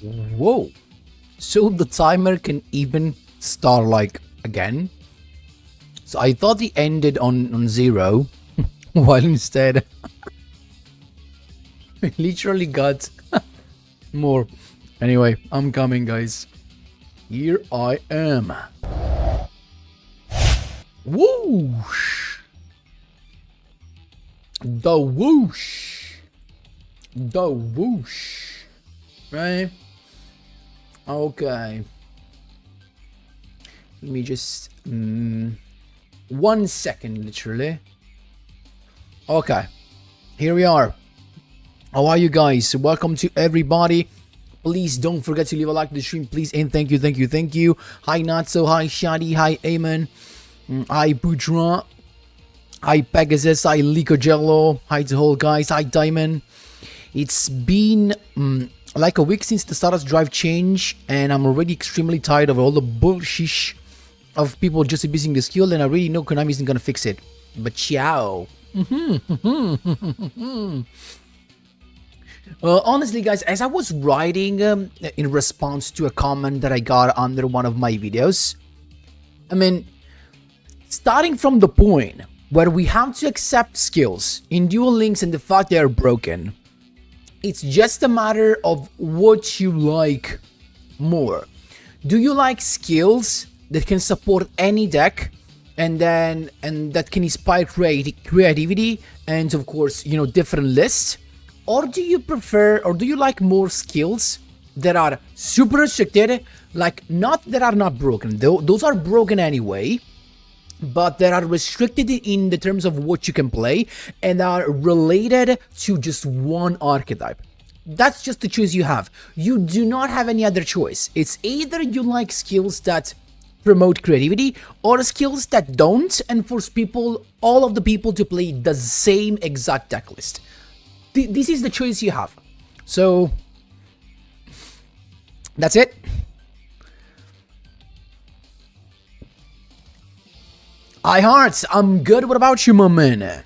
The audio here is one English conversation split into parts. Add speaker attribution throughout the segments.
Speaker 1: Whoa. So the timer can even start like again. So I thought he ended on 0, while instead I literally got more. Anyway, I'm coming, guys. Here I am. Whoosh! The whoosh! The whoosh! Right? Okay. Let me just... 1 second, literally. Okay. Here we are. How are you guys? Welcome to everybody. Please don't forget to leave a like to the stream, please, and thank you. Hi Natso, hi Shadi, hi Amen, hi Budra, hi Pegasus, hi Licojello, hi the whole guys, hi Diamond. It's been like a week since the Starlight Drive change, and I'm already extremely tired of all the bullshit of people just abusing the skill, and I really know Konami isn't gonna fix it. But ciao. Honestly, guys, as I was writing in response to a comment that I got under one of my videos, I mean, starting from the point where we have to accept skills in Duel Links and the fact they are broken, it's just a matter of what you like more. Do you like skills that can support any deck and that can inspire creativity and, of course, you know, different lists? Or do you prefer, or do you like more skills that are super restricted, like not that are not broken, those are broken anyway, but that are restricted in the terms of what you can play and are related to just one archetype? That's just the choice you have. You do not have any other choice. It's either you like skills that promote creativity or skills that don't and force people, all of the people, to play the same exact deck list. This is the choice you have. So that's it. Hi Hearts, I'm good. What about you, my man?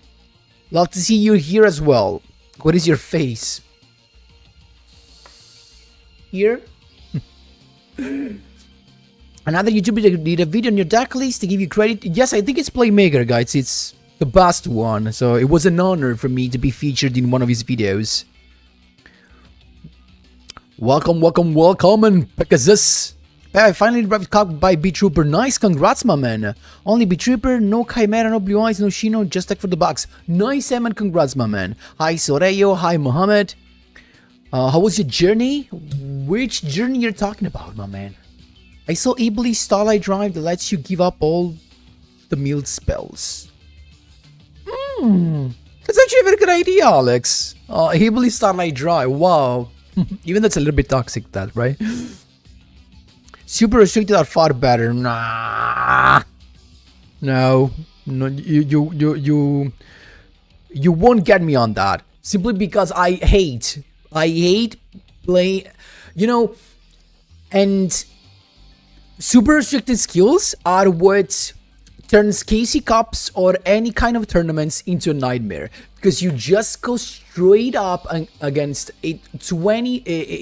Speaker 1: Love to see you here as well. What is your face? Here? Another YouTuber did a video on your deck list to give you credit. Yes, I think it's Playmaker, guys. It's the best one, so it was an honor for me to be featured in one of his videos. Welcome, and Pegasus. I finally arrived caught by B-Trooper. Nice, congrats, my man. Only B-Trooper, no Chimera, no Blue Eyes, no Shino, just tech for the box. Nice, Eman, congrats, my man. Hi, Soreyo, hi, Mohammed. How was your journey? Which journey you're talking about, my man? I saw Iblis Starlight Drive that lets you give up all the milled spells. That's actually a very good idea, Alex. Iblis Starlight Drive, wow. Even that's a little bit toxic, that, right? Super restricted are far better. Nah. No, you won't get me on that. Simply because I hate play, you know, and super restricted skills are what turns KC Cups or any kind of tournaments into a nightmare, because you just go straight up against a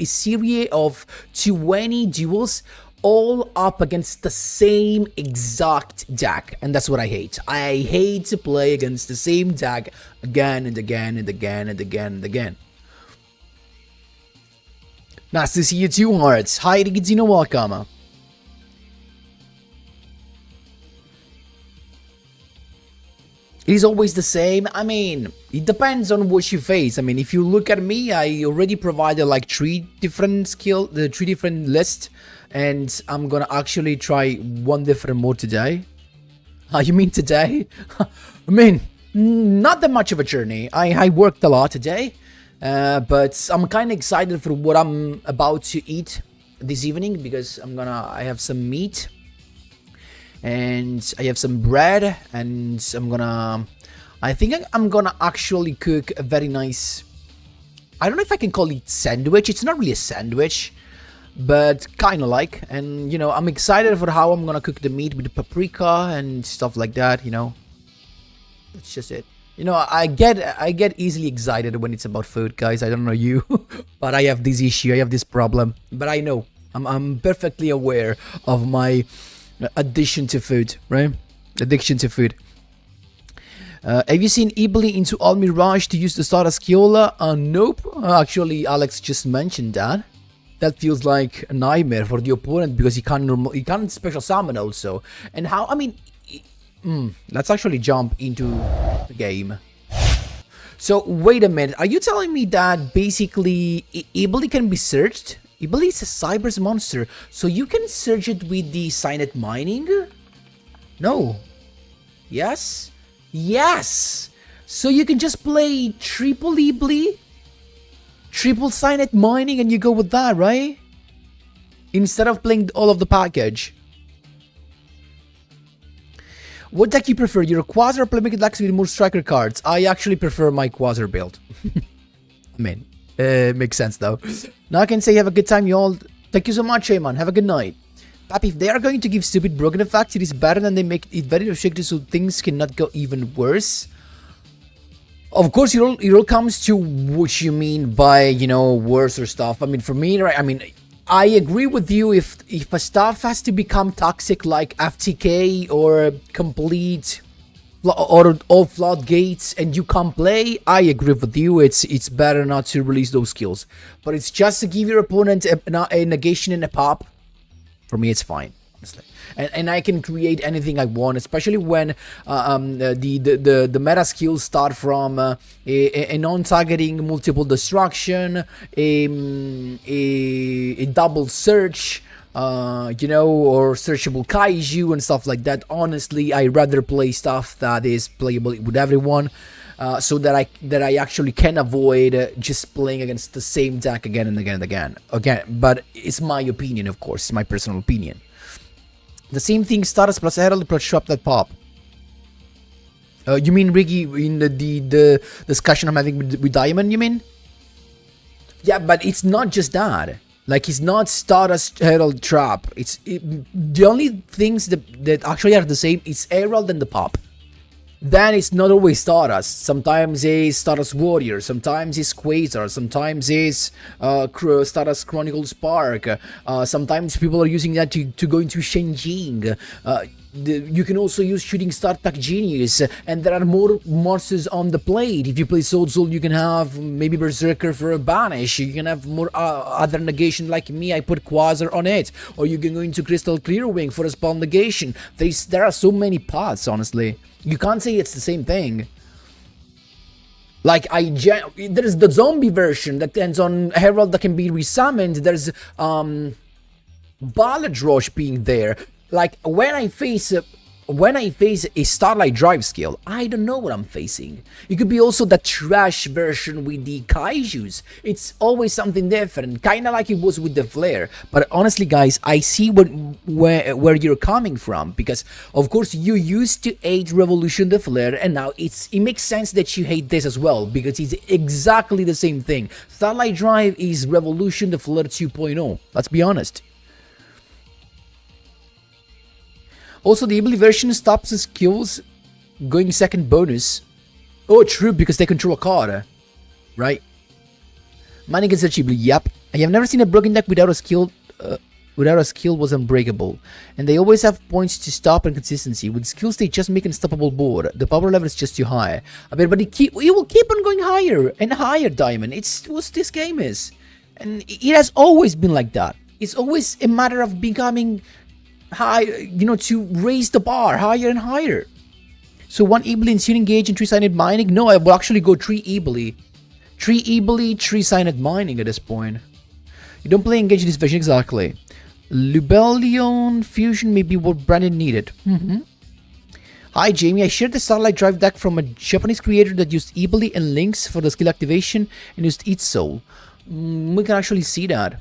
Speaker 1: series of 20 duels, all up against the same exact deck, and that's what I hate. I hate to play against the same deck again and again and again and again and again. Nice to see you too, Hearts. Hi, Rigizino, welcome. It is always the same. I mean, it depends on what you face. I mean, if you look at me, I already provided like 3 different lists, and I'm gonna actually try 1 different more today. You mean today? I mean, not that much of a journey. I worked a lot today, but I'm kind of excited for what I'm about to eat this evening, because I have some meat. And I have some bread, and I think I'm gonna actually cook a very nice, I don't know if I can call it sandwich. It's not really a sandwich, but kind of like. And, you know, I'm excited for how I'm gonna cook the meat with the paprika and stuff like that, you know. That's just it. You know, I get easily excited when it's about food, guys. I don't know you, but I have this issue. I have this problem. But I know I'm perfectly aware of my addiction to food, right? Addiction to food. Have you seen Ibli into All Mirage to use the starter skill? Nope. Actually, Alex just mentioned that. That feels like a nightmare for the opponent because he can't special summon also. And how? I mean, let's actually jump into the game. So wait a minute. Are you telling me that basically Ibli can be searched? Ibli is a cyber's monster, so you can search it with the Signet mining? No. Yes. Yes! So you can just play triple Ibli, triple Signet mining, and you go with that, right? Instead of playing all of the package. What deck you prefer? Your Quasar or Playmaker decks with more striker cards? I actually prefer my Quasar build. I mean, makes sense though. Now I can say have a good time, y'all. Thank you so much, Ayman. Have a good night. Papi, if they are going to give stupid broken effects, it is better than they make it very restricted so things cannot go even worse. Of course, it all comes to what you mean by, you know, worse or stuff. I mean, for me, right, I mean, I agree with you if a stuff has to become toxic like FTK or complete or all floodgates and you can't play, I agree with you. It's better not to release those skills. But it's just to give your opponent a negation and a pop. For me, it's fine, honestly, and I can create anything I want, especially when the meta skills start from a non-targeting multiple destruction, a double search, you know, or searchable kaiju and stuff like that. Honestly, I rather play stuff that is playable with everyone. So that I actually can avoid just playing against the same deck again and again and again. But it's my opinion, of course. It's my personal opinion. The same thing, Status plus Herald plus Shop that pop. You mean, Riggy, in the discussion I'm having with Diamond, you mean? Yeah, but it's not just that. Like, it's not Stardust, Herald, Trap. The only things that actually are the same is Herald and the pop. Then it's not always Stardust. Sometimes it's Stardust Warrior, sometimes it's Quasar, sometimes it's Stardust Chronicle Spark. Sometimes people are using that to go into Shenjing. You can also use Shooting Star Pack Genius, and there are more monsters on the plate. If you play Soul, you can have maybe Berserker for a banish. You can have more other negation like me. I put Quasar on it, or you can go into Crystal Clearwing for a spell negation. There are so many paths, honestly. You can't say it's the same thing. Like, there's the zombie version that ends on Herald that can be resummoned. There's Baladrosh being there. Like, when I face a Starlight Drive skill, I don't know what I'm facing. It could be also the trash version with the kaijus. It's always something different, kind of like it was with the Flare. But honestly, guys, I see where you're coming from, because of course you used to hate Revolution the Flare, and now it makes sense that you hate this as well, because it's exactly the same thing. Starlight Drive is Revolution the Flare 2.0. Let's be honest. Also, the Ibli version stops the skills going second bonus. Oh, true, because they control a card, right? Mining can search Ibli. Yep. I have never seen a broken deck without a skill. Without a skill was unbreakable, and they always have points to stop and consistency. With skills, they just make an unstoppable board. The power level is just too high. I mean, but it will keep on going higher and higher, Diamond. It's what this game is, and it has always been like that. It's always a matter of becoming high, you know, to raise the bar higher and higher. So 1 Ibli and Tuning Gauge and 3 Signet Mining? No, I will actually go 3 Ibli. 3 Ibli, 3 Signet Mining at this point. You don't play Engage in this version, exactly. Lubellion Fusion may be what Brandon needed. Hi Jamie, I shared the Starlight Drive deck from a Japanese creator that used Ibli and Lynx for the skill activation and used Eat Soul. We can actually see that.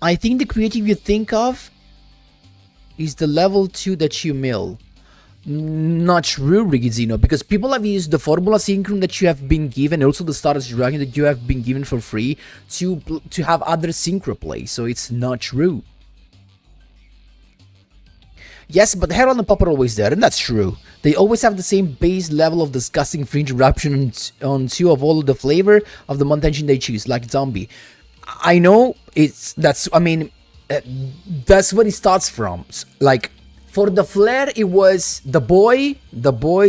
Speaker 1: I think the creative you think of is the level 2 that you mill. Not true, Rigizino, because people have used the formula synchron that you have been given, and also the Stardust Dragon that you have been given for free to have other synchro play, so it's not true. Yes, but Herald and Pop are always there, and that's true. They always have the same base level of disgusting free interruption on two of all the flavor of the month engine they choose, like Zombie. I know that's where it starts from. Like, for the flare, it was the boy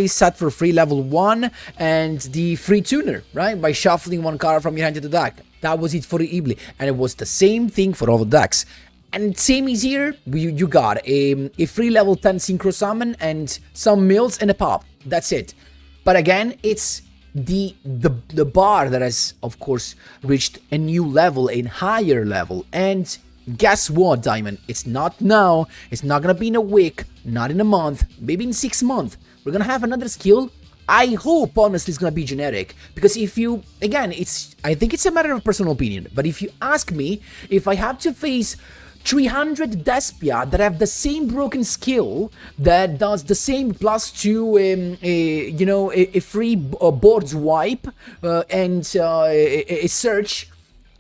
Speaker 1: set for free level 1, and the free tuner, right? By shuffling one card from your hand to the deck. That was it for the Ibli, and it was the same thing for all the decks. And same is here, you got a free level 10 synchro summon and some mills and a pop. That's it. But again, it's the bar that has, of course, reached a new level, a higher level. And guess what, Diamond? It's not now, it's not gonna be in a week, not in a month, maybe in 6 months. We're gonna have another skill. I hope, honestly, it's gonna be generic. Because if you, again, I think it's a matter of personal opinion. But if you ask me, if I have to face 300 Despia that have the same broken skill that does the same +2 a free board wipe and a search,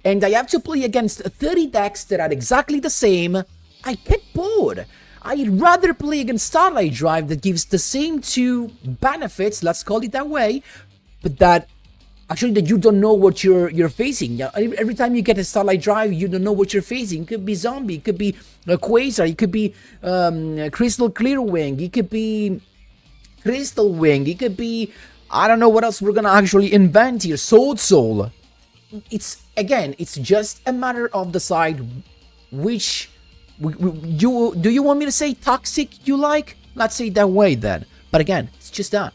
Speaker 1: and I have to play against 30 decks that are exactly the same, I get bored. I'd rather play against Starlight Drive that gives the same 2 benefits, let's call it that way, but that you don't know what you're facing. Every time you get a Starlight Drive, you don't know what you're facing. It could be Zombie, it could be a Quasar, it could be Crystal Clearwing, it could be Crystal Wing, it could be, I don't know what else we're gonna actually invent here, Soul. It's just a matter of decide which, do you want me to say toxic you like? Let's say it that way then. But again, it's just that.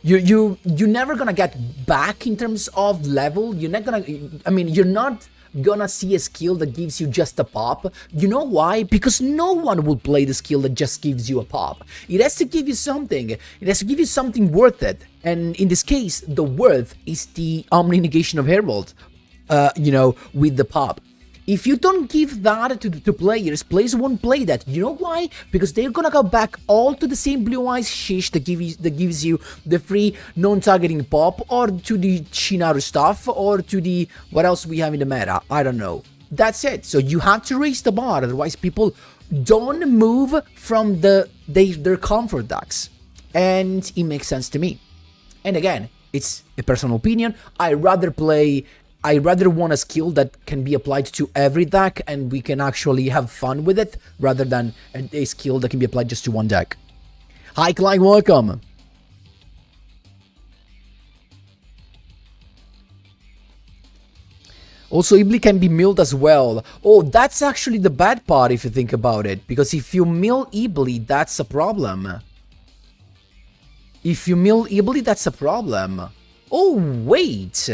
Speaker 1: You're never gonna get back in terms of level. You're not gonna see a skill that gives you just a pop. You know why? Because no one will play the skill that just gives you a pop. It has to give you something. It has to give you something worth it. And in this case, the worth is the Omni Negation of Herald, with the pop. If you don't give that to players won't play that. You know why? Because they're gonna go back all to the same Blue Eyes shish that gives you the free non-targeting pop, or to the Chimera stuff, or to the, what else we have in the meta, I don't know. That's it. So you have to raise the bar, otherwise people don't move from their comfort decks. And it makes sense to me. And again, it's a personal opinion. I rather want a skill that can be applied to every deck and we can actually have fun with it, rather than a skill that can be applied just to one deck. Hi Clyde, welcome. Also, Ibli can be milled as well. Oh, that's actually the bad part if you think about it. Because if you mill Ibli, that's a problem. Oh, wait.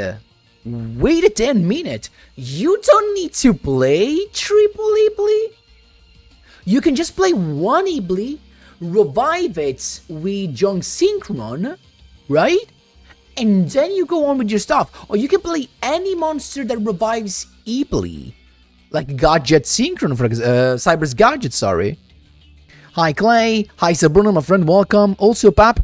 Speaker 1: Wait a damn minute, you don't need to play triple Ibli? You can just play one Ibli, revive it with Young Synchron, right? And then you go on with your stuff. Or you can play any monster that revives Ibli. Like Gadget Synchron, for example, Cyber's Gadget, sorry. Hi Clay, hi Sabruno, my friend, welcome. Also Pap,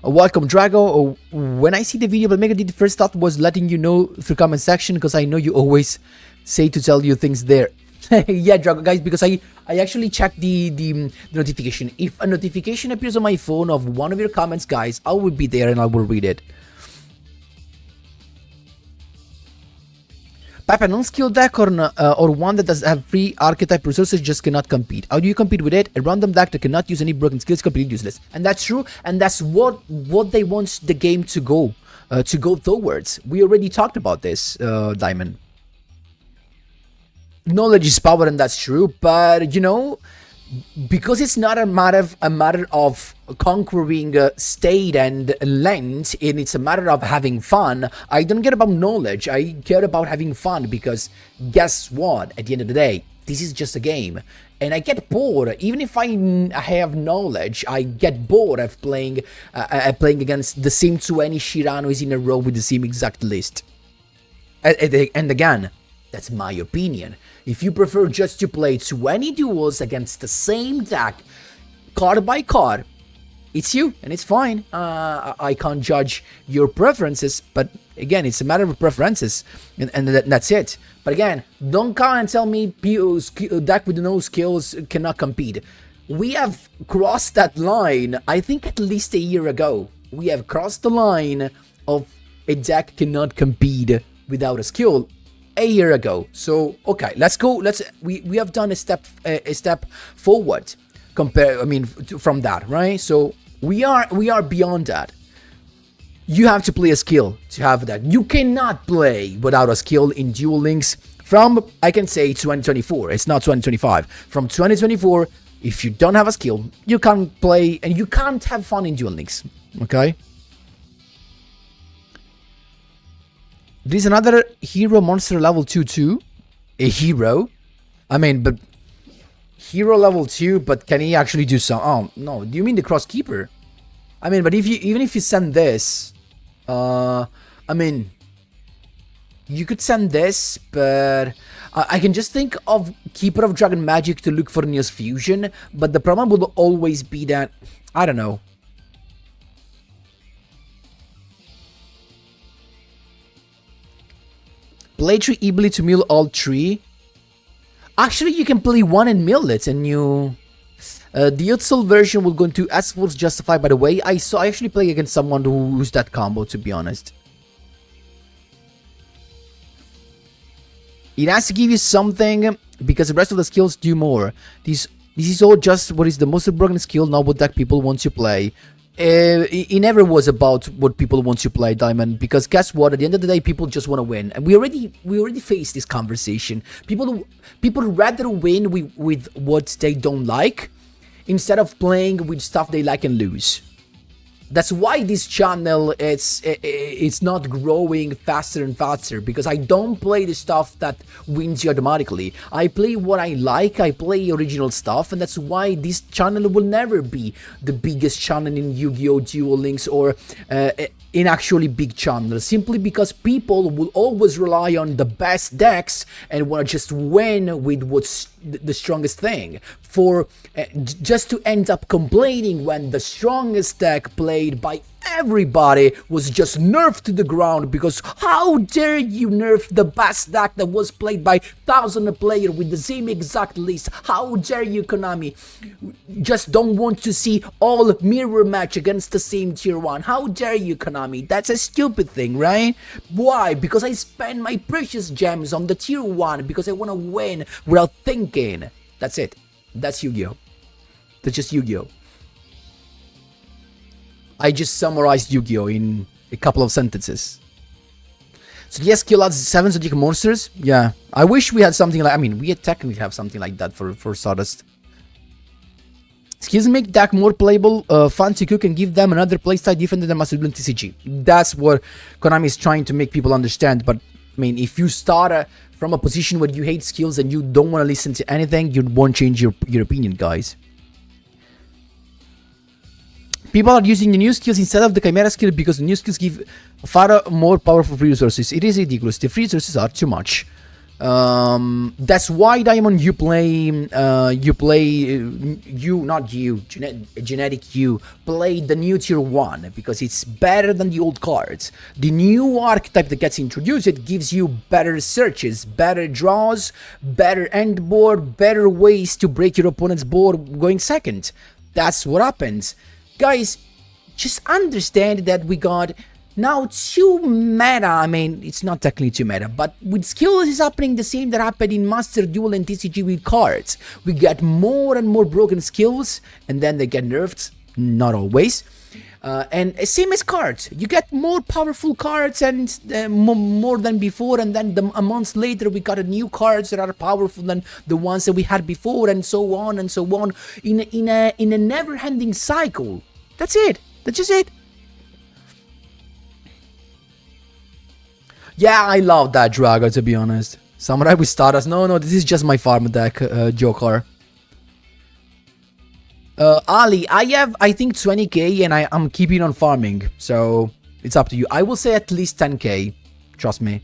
Speaker 1: welcome Drago. When I see the video, but Mega did the first thought was letting you know through comment section, because I know you always say to tell you things there. Yeah, Drago, guys, because I actually check the notification. If a notification appears on my phone of one of your comments, guys, I will be there and I will read it. Papa, non-skill deck or one that does have free archetype resources just cannot compete. How do you compete with it? A random deck that cannot use any broken skills is completely useless. And that's true, and that's what they want the game to go towards. We already talked about this, Diamond. Knowledge is power, and that's true, but you know, because it's not a matter of conquering state and length, and it's a matter of having fun. I don't care about knowledge, I care about having fun, because guess what, at the end of the day, this is just a game, and I get bored. Even if I have knowledge, I get bored of playing against the same 20 Shiranos in a row with the same exact list. And again, that's my opinion. If you prefer just to play 20 duels against the same deck, card by card, it's you, and it's fine. I can't judge your preferences, but Again, it's a matter of preferences, and that's it. But again, don't come and tell me deck with no skills cannot compete. We have crossed that line, I think at least a year ago. We have crossed the line of a deck cannot compete without a skill a year ago. So okay, let's go. We have done a step forward from that, right? So we are beyond that. You have to play a skill to have that. You cannot play without a skill in Duel Links from, I can say, 2024. It's not 2025. From 2024, if you don't have a skill, you can't play and you can't have fun in Duel Links. Okay? There's another hero monster level 2 too. A hero. I mean, but hero level 2, but can he actually do some? Oh, no. Do you mean the Crosskeeper? I mean, but even if you send this, I mean, you could send this, but I can just think of Keeper of Dragon Magic to look for Neos Fusion, but the problem will always be that, I don't know. Play 3 Ibli to mill all 3. Actually, you can play 1 and mill it, and you... the Utsil version will go into S-Force Justify, by the way. I actually play against someone who used that combo, to be honest. It has to give you something, because the rest of the skills do more. This is all just what is the most broken skill, not what deck people want to play. It never was about what people want to play, Diamond, because guess what? At the end of the day, people just want to win, and we already faced this conversation. People rather win with what they don't like, instead of playing with stuff they like and lose. That's why this channel it's not growing faster and faster, because I don't play the stuff that wins you automatically. I play what I like, I play original stuff, and that's why this channel will never be the biggest channel in Yu-Gi-Oh! Duel Links or in actually big channels, simply because people will always rely on the best decks and want to just win with what's the strongest thing, for just to end up complaining when the strongest deck played by everybody was just nerfed to the ground, because how dare you nerf the best deck that was played by thousands of players with the same exact list? How dare you, Konami? Just don't want to see all mirror match against the same tier 1. How dare you, Konami? That's a stupid thing, right? Why? Because I spend my precious gems on the tier 1 because I want to win without thinking. That's it. That's Yu-Gi-Oh! That's just Yu-Gi-Oh! I just summarized Yu-Gi-Oh! In a couple of sentences. So yes, skill adds 7 Zodiac monsters. Yeah, I wish we had something like... I mean, we technically have something like that for Stardust. Skills make deck more playable, fun to cook, and give them another playstyle different than Master Duel and TCG. That's what Konami is trying to make people understand. But, I mean, if you start from a position where you hate skills and you don't want to listen to anything, you won't change your opinion, guys. People are using the new skills instead of the Chimera skill because the new skills give far more powerful free resources. It is ridiculous. The free resources are too much. That's why, Diamond, Genetic you play the new tier 1 because it's better than the old cards. The new archetype that gets introduced, it gives you better searches, better draws, better end board, better ways to break your opponent's board going second. That's what happens. Guys, just understand that we got now 2 meta. I mean, it's not technically 2 meta, but with skills is happening the same that happened in Master Duel and TCG with cards. We get more and more broken skills, and then they get nerfed, not always. And same as cards, you get more powerful cards and more than before, and then a month later we got new cards that are powerful than the ones that we had before, and so on and so on, in a never-ending cycle. That's it. That's just it. Yeah, I love that Drago, to be honest. Samurai with Stardust. No, this is just my farm deck, Joker. Ali, I have, I think, 20k, and I'm keeping on farming, so it's up to you. I will say at least 10k, trust me.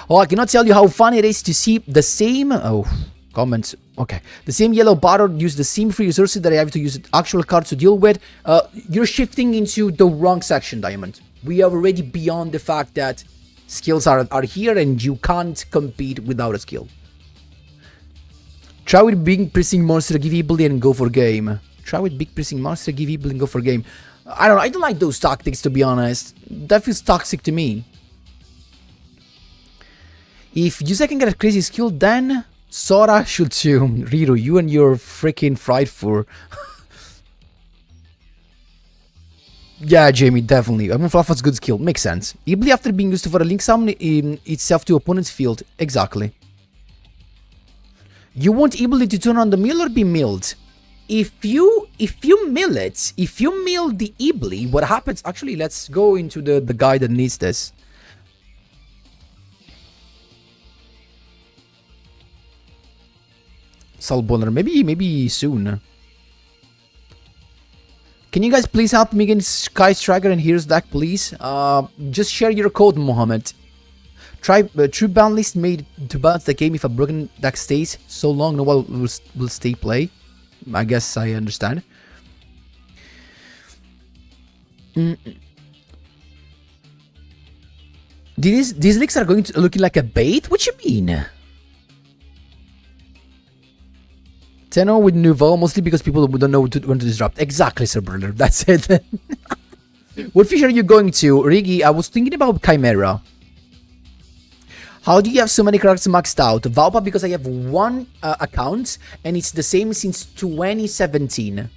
Speaker 1: Oh, I cannot tell you how fun it is to see the same... Oh, comments. Okay. The same yellow bottle use the same free resources that I have to use actual cards to deal with. You're shifting into the wrong section, Diamond. We are already beyond the fact that skills are here and you can't compete without a skill. Try with big pressing monster, give ability and go for game. Try with big pressing monster, give ability and go for game. I don't know, I don't like those tactics, to be honest. That feels toxic to me. If Yusa can get a crazy skill, then Sora should too. Riru, you and your freaking frightful. Yeah, Jamie, definitely. I mean, Fluffer's good skill. Makes sense. Ability after being used for a link summon itself to opponent's field. Exactly. You want ability to turn on the mill or be milled? If you mill it, if you mill the Ibli, what happens? Actually, let's go into the guy that needs this. Salboner, maybe soon. Can you guys please help me against Sky Striker and Heroes deck, please? Just share your code, Mohammed. Try true ban list made to balance the game if a broken deck stays so long. No one will stay play. I guess I understand. These leaks are going to looking like a bait? What you mean? Tenno with Nouveau, mostly because people don't know when to disrupt. Exactly, Sir Brother. That's it. What fish are you going to? Riggy, I was thinking about Chimera. How do you have so many characters maxed out? Valpa, because I have one account, and it's the same since 2017.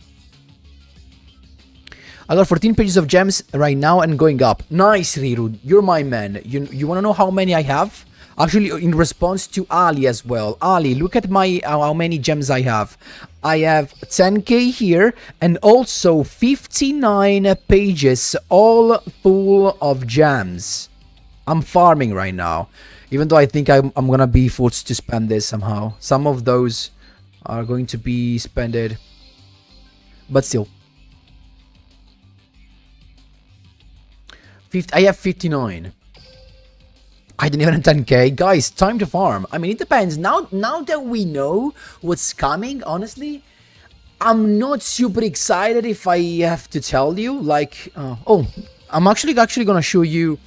Speaker 1: I got 14 pages of gems right now and going up. Nice, Riru. You're my man. You want to know how many I have? Actually, in response to Ali as well. Ali, look at my how many gems I have. I have 10k here and also 59 pages all full of gems. I'm farming right now. Even though I think I'm gonna be forced to spend this somehow. Some of those are going to be spended. But still. I have 59. I didn't even have 10k. Guys, time to farm. I mean, it depends. Now that we know what's coming, honestly, I'm not super excited if I have to tell you. Like, oh, I'm actually gonna show you.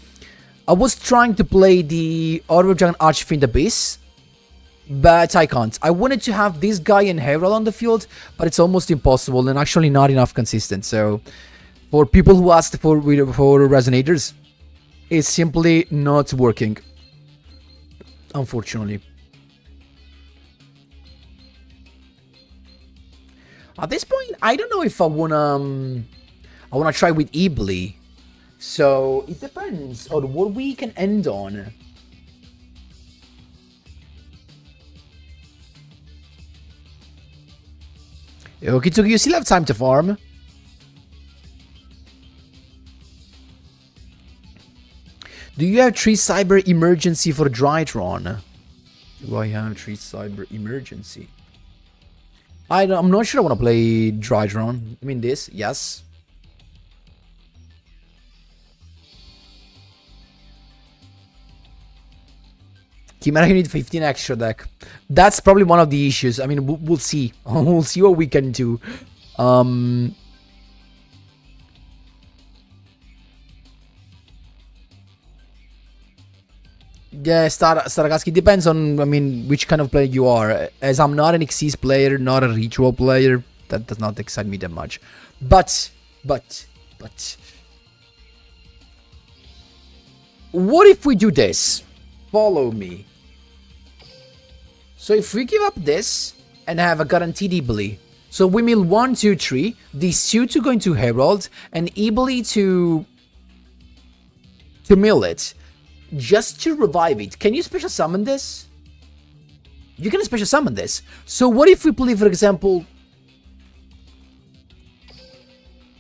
Speaker 1: I was trying to play the Orbital Archfiend Abyss, but I can't. I wanted to have this guy and Herald on the field, but it's almost impossible and actually not enough consistent. So, for people who asked for resonators, it's simply not working, unfortunately. At this point, I don't know if I wanna try with Ibli. So it depends on what we can end on. Okay, so you still have time to farm. Do you have 3 cyber emergency for Drytron? Do I have 3 cyber emergency? I'm not sure I want to play Drytron. I mean this, yes. Chimera, you need 15 extra deck. That's probably one of the issues. I mean, we'll see. We'll see what we can do. Yeah, Staragaski, depends on, I mean, which kind of player you are. As I'm not an Xyz player, not a Ritual player, that does not excite me that much. But... What if we do this? Follow me. So if we give up this and have a guaranteed Ibli, so we mill 1, 2, 3, these 2 to go into Herald, and Ibli to mill it, just to revive it. Can you special summon this? You can special summon this. So what if we play, for example,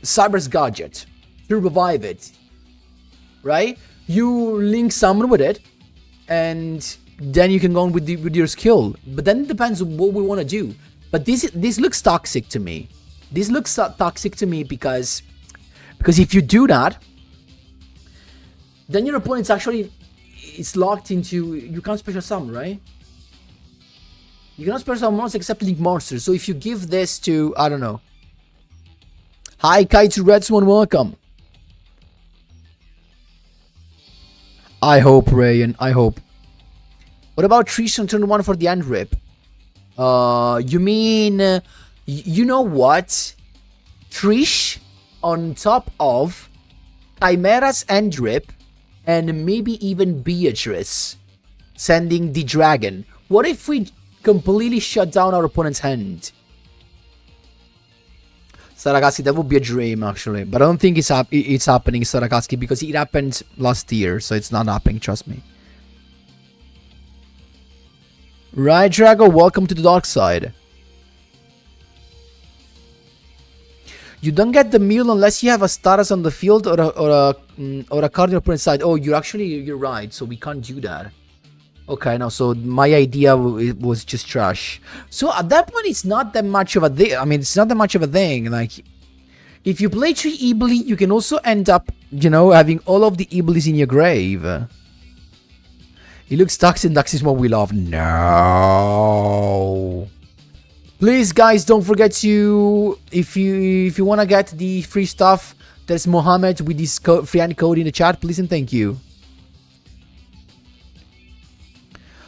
Speaker 1: Cyber's Gadget to revive it, right? You link summon with it, and then you can go on with your skill. But then it depends on what we want to do. But this looks toxic to me. This looks toxic to me because if you do that, then your opponent's actually, it's locked into, you can't special summon, right? You cannot special summon monsters except link monsters. So if you give this to, I don't know. Hi, Kai to Red Swan, welcome. I hope, Rayan. I hope. What about Trish on turn 1 for the end rip? You mean... you know what? Trish on top of Chimera's end rip and maybe even Beatrice sending the dragon. What if we completely shut down our opponent's hand? Saragasti, that would be a dream actually, but I don't think it's happening, Saragasti, because it happened last year, so it's not happening, trust me. Right, Drago, welcome to the dark side. You don't get the meal unless you have a status on the field or a card on your opponent's side. Oh, you're right, so we can't do that. Okay, no, so my idea was just trash. So at that point, it's not that much of a thing. I mean, it's not that much of a thing. Like, if you play 3 Ibli, you can also end up, you know, having all of the Iblis in your grave. He looks toxic, and is what we love. No. Please, guys, don't forget to, if you want to get the free stuff, there's Mohammed with this free hand code in the chat. Please and thank you.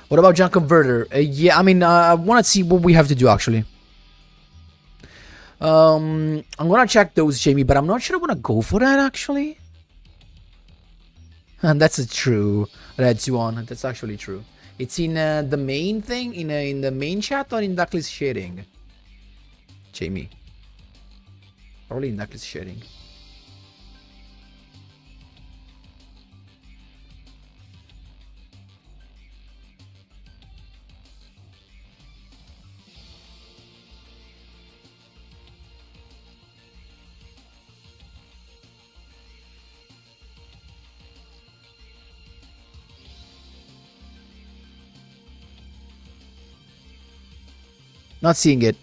Speaker 1: What about Junk Converter? Yeah, I mean, I want to see what we have to do, actually. I'm going to check those, Jamie, but I'm not sure I want to go for that, actually. And that's a true Red Swan. That's actually true. It's in the main thing, in the main chat or in Duckless sharing? Jamie. Probably in Duckless sharing. Not seeing it.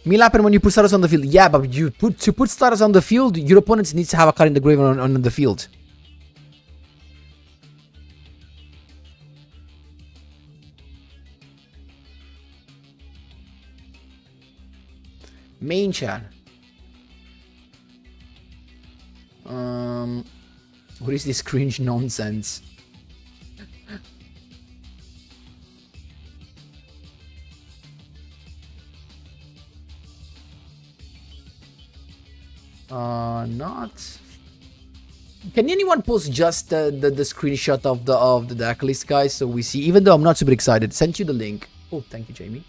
Speaker 1: Meal happen when you put status on the field. Yeah, but to put status on the field, your opponent needs to have a card in the grave on the field. Main chat. What is this cringe nonsense? Not. Can anyone post just the screenshot of the deck list, guys, so we see? Even though I'm not super excited, sent you the link. Oh, thank you, Jamie.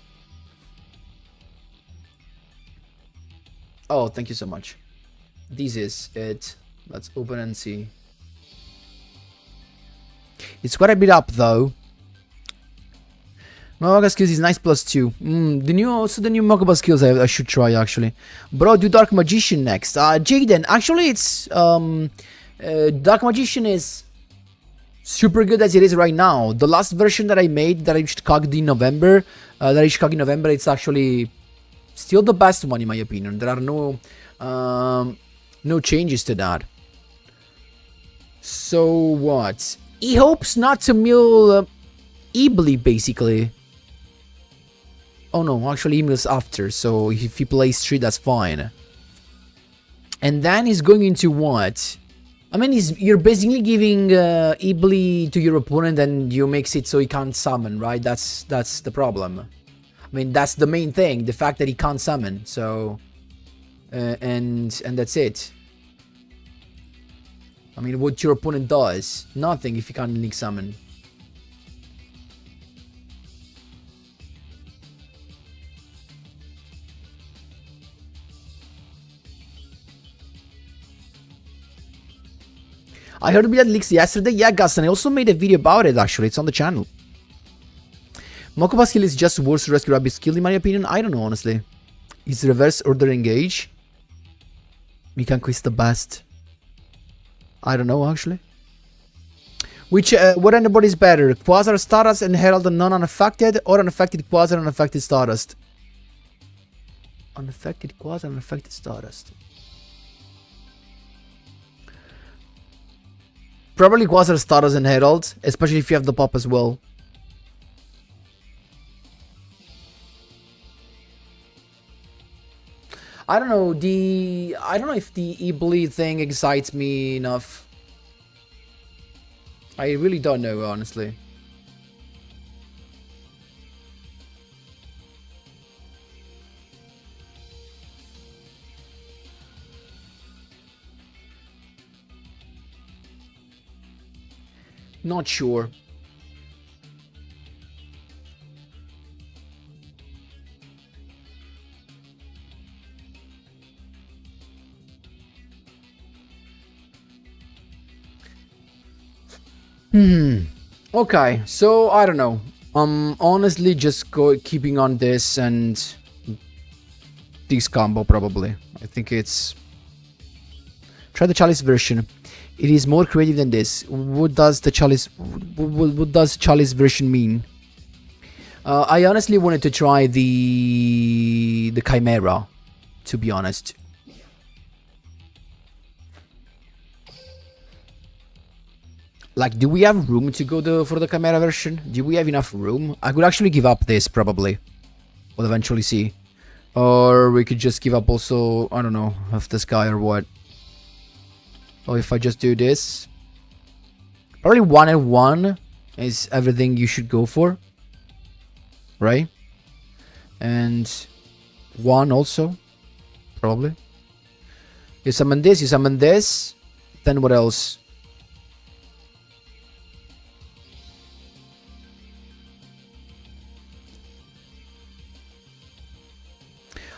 Speaker 1: Oh, thank you so much. This is it. Let's open and see. It's quite a bit up though. Mokuba skills is nice +2. The new Mokuba skills I should try actually. Bro, do Dark Magician next. Jaden, actually it's Dark Magician is super good as it is right now. The last version that I made that I cogged in November, it's actually still the best one in my opinion. There are no changes to that. So what? He hopes not to mill Ibli basically. Oh no, actually he mills after, so if he plays 3 that's fine. And then he's going into what? I mean, you're basically giving Ibli to your opponent and you makes it so he can't summon, right? That's the problem. I mean, that's the main thing, the fact that he can't summon, so... and that's it. I mean, what your opponent does, nothing if you can't link summon. I heard about leaks yesterday. Yeah, Gus, and I also made a video about it actually. It's on the channel. Mokuba skill is just worse rescue rabbit skill in my opinion. I don't know honestly. Is reverse order engage? We can quiz the best. I don't know actually. Which what anybody is better? Quasar Stardust and Herald non-unaffected or unaffected Quasar unaffected Stardust? Unaffected Quasar unaffected Stardust. Probably Quasar Stardust and Herald, especially if you have the pop as well. I don't know, I don't know if the e-bleed thing excites me enough. I really don't know, honestly. Not sure. Okay, so I don't know. Honestly just keeping on this and this combo probably. I think it's try the Chalice version. It is more creative than this. What does the Chalice what does Chalice version mean? I honestly wanted to try the Chimera, to be honest. Like, do we have room to go for the Chimera version? Do we have enough room? I could actually give up this, probably. We'll eventually see. Or we could just give up also, I don't know, half this guy or what. Or if I just do this. Probably 1 and 1 is everything you should go for. Right? And 1 also. Probably. You summon this, you summon this. Then what else?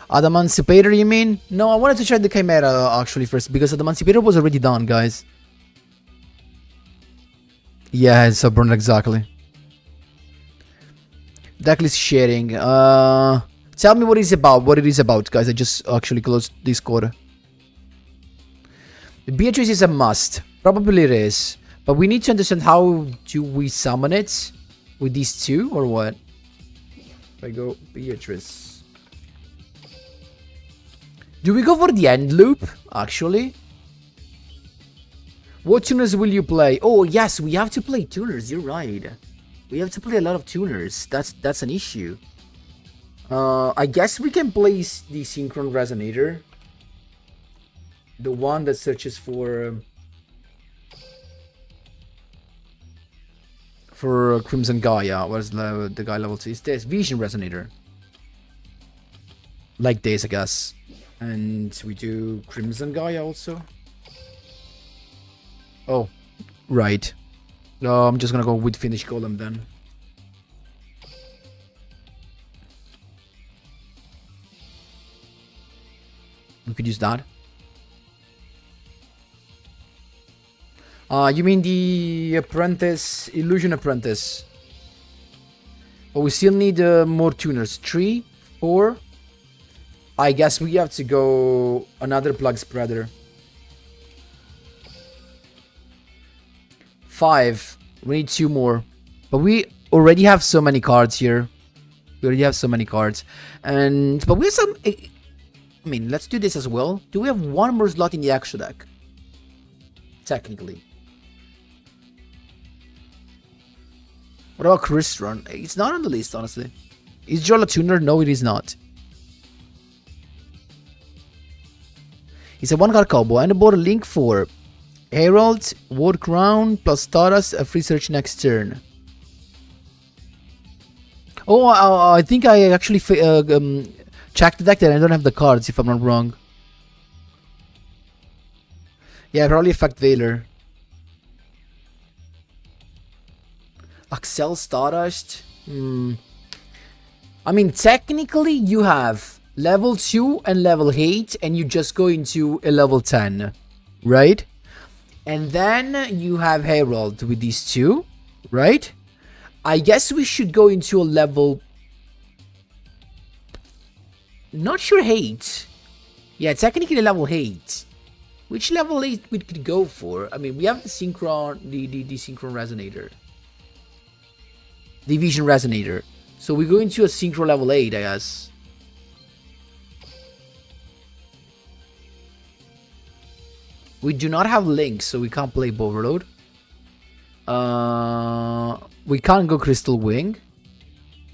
Speaker 1: Adamantipator, you mean? No, I wanted to try the Chimera actually first because Adamantipator was already done, guys. Yeah, it's a burn exactly. Deck list sharing. Tell me what it is about, guys. I just actually closed Discord. Beatrice is a must. Probably it is. But we need to understand how do we summon it with these two or what? If I go Beatrice. Do we go for the end loop, actually? What tuners will you play? Oh, yes, we have to play tuners, you're right. We have to play a lot of tuners. That's an issue. I guess we can place the Synchron Resonator. The one that searches for Crimson Gaia. What is the guy level 2? It's this Vision Resonator. Like this, I guess. And we do Crimson Gaia also. Oh, right. I'm just gonna go with Finish Golem then. We could use that. You mean the Apprentice, Illusion Apprentice. But we still need more tuners. 3, 4. I guess we have to go another Plug Spreader. 5. We need 2 more. But we already have so many cards here. We already have so many cards. But we have some... I mean, let's do this as well. Do we have 1 more slot in the extra deck? Technically. What about Crystron? It's not on the list, honestly. Is Joel a tuner? No, it is not. It's a 1-card combo and a board link for Herald, Ward Crown, plus Stardust, a free search next turn. Oh, I think I actually checked the deck and I don't have the cards, if I'm not wrong. Yeah, probably affect Veiler. Axel Stardust? I mean, technically you have level 2 and level 8 and you just go into a level 10, right? And then you have Herald with these 2, right? I guess we should go into a level... Not sure 8. Yeah, technically level 8. Which level 8 we could go for? I mean, we have the Synchron, the Synchron Resonator. The Vision Resonator. So we go into a Synchro level 8, I guess. We do not have links, so we can't play Overload. We can't go Crystal Wing.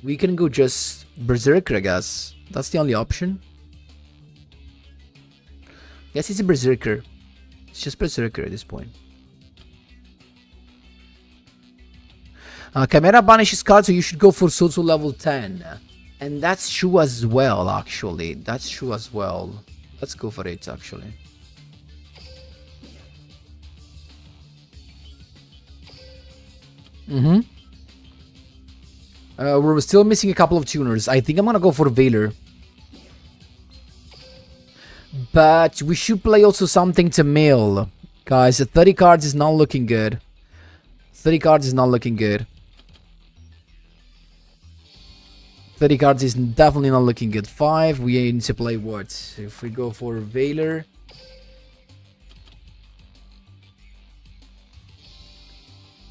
Speaker 1: We can go just Berserker, I guess. That's the only option. Yes, it's a Berserker. It's just Berserker at this point. Chimera banishes cards, so you should go for Sozo level 10. And that's true as well, actually. That's true as well. Let's go for it, actually. We're still missing a couple of tuners. I think I'm gonna go for Veiler. But we should play also something to mill. Guys, 30 cards is not looking good. 30 cards is not looking good. 30 cards is definitely not looking good. 5, we need to play what? If we go for Veiler.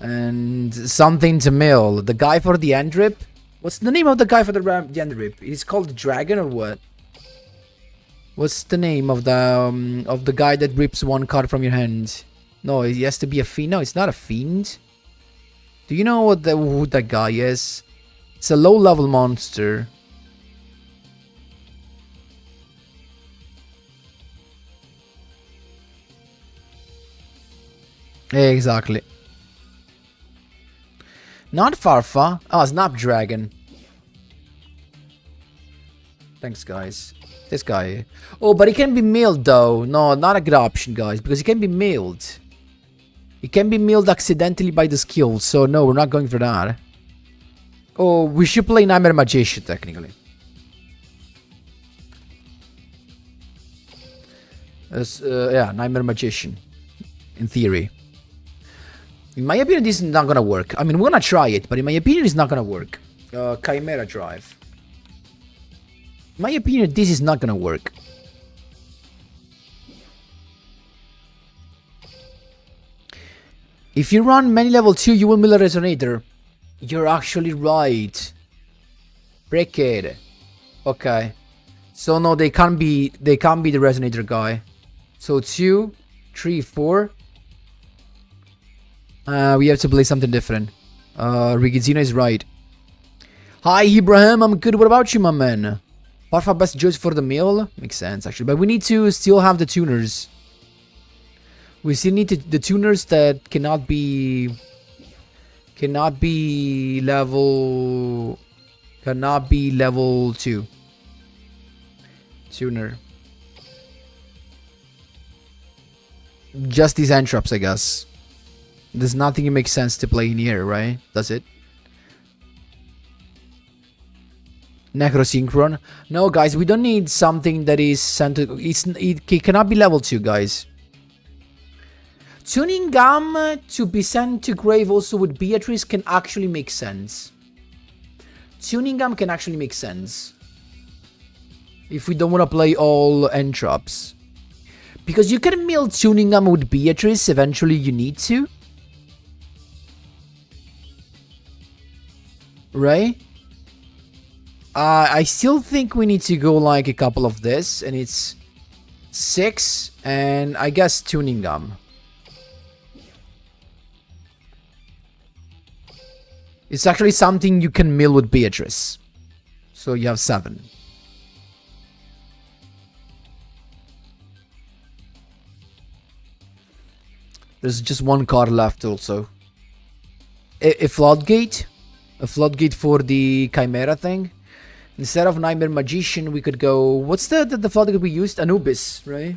Speaker 1: And something to mill. The guy for the end rip? What's the name of the guy for the end rip? He's called Dragon or what? What's the name of the guy that rips one card from your hand? No, he has to be a fiend. No, it's not a fiend. Do you know what who that guy is? It's a low-level monster. Exactly. Not Farfa. Oh, Snapdragon. Thanks, guys. This guy. Oh, but he can be milled, though. No, not a good option, guys, because he can be milled. He can be milled accidentally by the skill, so no, we're not going for that. Oh, we should play Nightmare Magician, technically. Yeah, Nightmare Magician. In theory. In my opinion, this is not gonna work. I mean, we're gonna try it, but in my opinion, it's not gonna work. Chimera Drive. In my opinion, this is not gonna work. If you run many level 2, you will mill a Resonator. You're actually right. Break it. Okay. So no, they can't be the Resonator guy. So 2, 3, 4. We have to play something different. Rigizzino is right. Hi Ibrahim, I'm good. What about you, my man? Farfa best choice for the mill? Makes sense, actually. But we need to still have the tuners. We still need the tuners that cannot be level 2 tuner. Just these entrops, I guess. There's nothing that makes sense to play in here, right? Does it? Necrosynchron. No, guys, we don't need something that is sent to... It cannot be level 2, guys. Tuning Gum to be sent to grave also with Beatrice can actually make sense. Tuning Gum can actually make sense. If we don't want to play all entrops. Because you can mill Tuning Gum with Beatrice, eventually you need to. Right? I still think we need to go like a couple of this, and it's 6, and I guess Tuning Gum. It's actually something you can mill with Beatrice. So you have 7. There's just one card left also. A floodgate? A floodgate for the Chimera thing? Instead of Nightmare Magician, we could go... What's the floodgate we used? Anubis, right?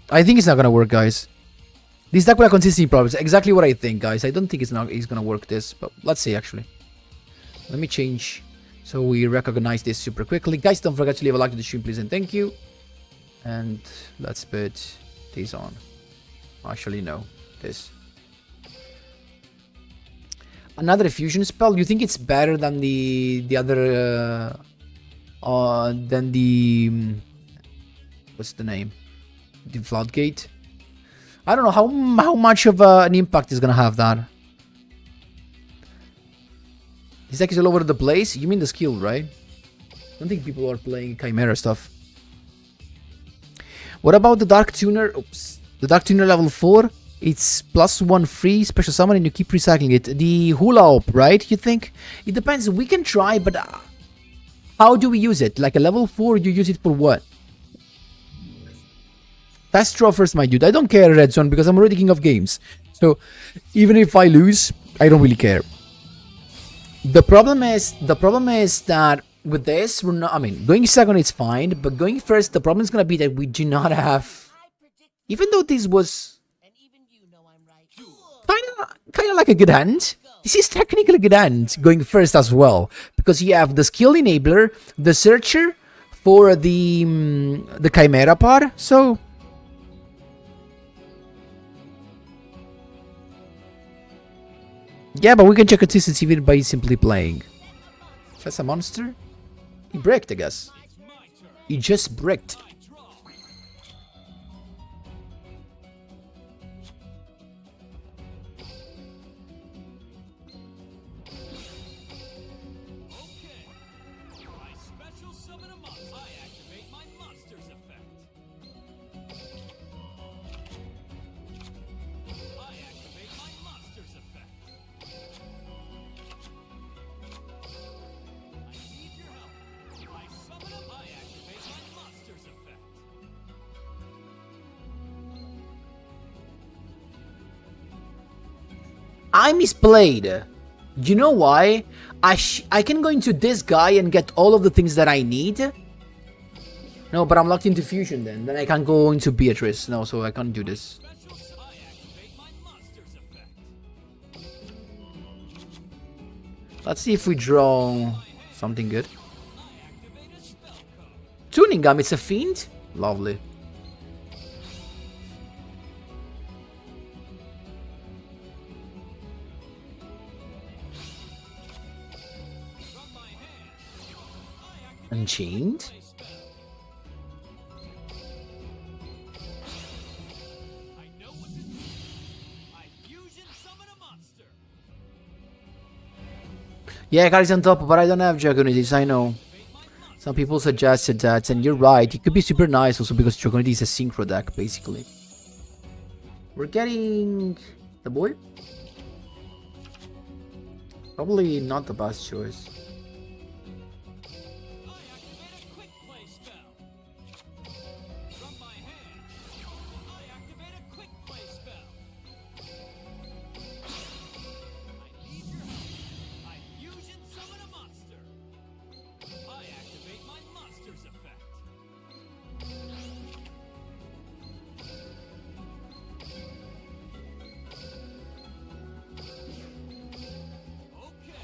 Speaker 1: I think it's not gonna work, guys. This deck will have consistency problems. Exactly what I think, guys. I don't think it's gonna work this, but let's see, actually. Let me change so we recognize this super quickly. Guys, don't forget to leave a like to the stream, please, and thank you. And let's put these on. Actually, no. This. Another fusion spell. You think it's better than the other than the what's the name? The floodgate. I don't know how much of an impact is gonna have that. This deck is all over the place. You mean the skill, right? I don't think people are playing Chimera stuff. What about the Dark Tuner? Oops. The Dark Tuner level 4. It's +1 free special summon and you keep recycling it. The Hula Hoop, right? You think? It depends. We can try, but How do we use it? Like a level 4, you use it for what? Fast draw first, my dude. I don't care, Red Zone, because I'm already king of games. So even if I lose, I don't really care. The problem is that with this, we're not. I mean, going second is fine, but going first, the problem is gonna be that we do not have. Even though this was kind of like a good hand, this is technically a good hand going first as well, because you have the skill enabler, the searcher for the Chimera part. So yeah, but we can check consistency even by simply playing. That's a monster. He bricked, I guess. He just bricked. I misplayed. You know why? I can go into this guy and get all of the things that I need. No, but I'm locked into fusion then. Then I can't go into Beatrice. No, so I can't do this. Let's see if we draw something good. Tuning Gum, it's a fiend? Lovely. Unchained? Yeah, Kari's on top, but I don't have Dragonitis, I know. Some people suggested that, and you're right, it could be super nice also because Dragonitis is a synchro deck, basically. We're getting the boy? Probably not the best choice.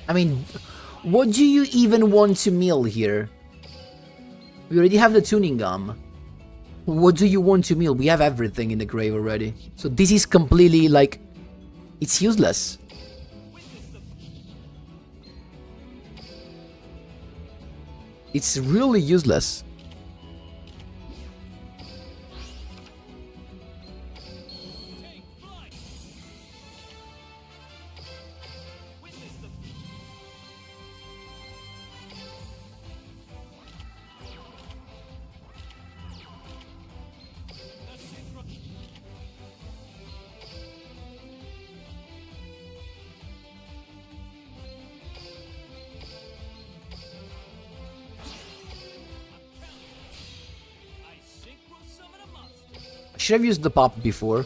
Speaker 1: I mean, what do you even want to mill here? We already have the Tuning Gum. What do you want to mill? We have everything in the grave already. So this is completely like... it's useless. It's really useless. Should have used the pop before.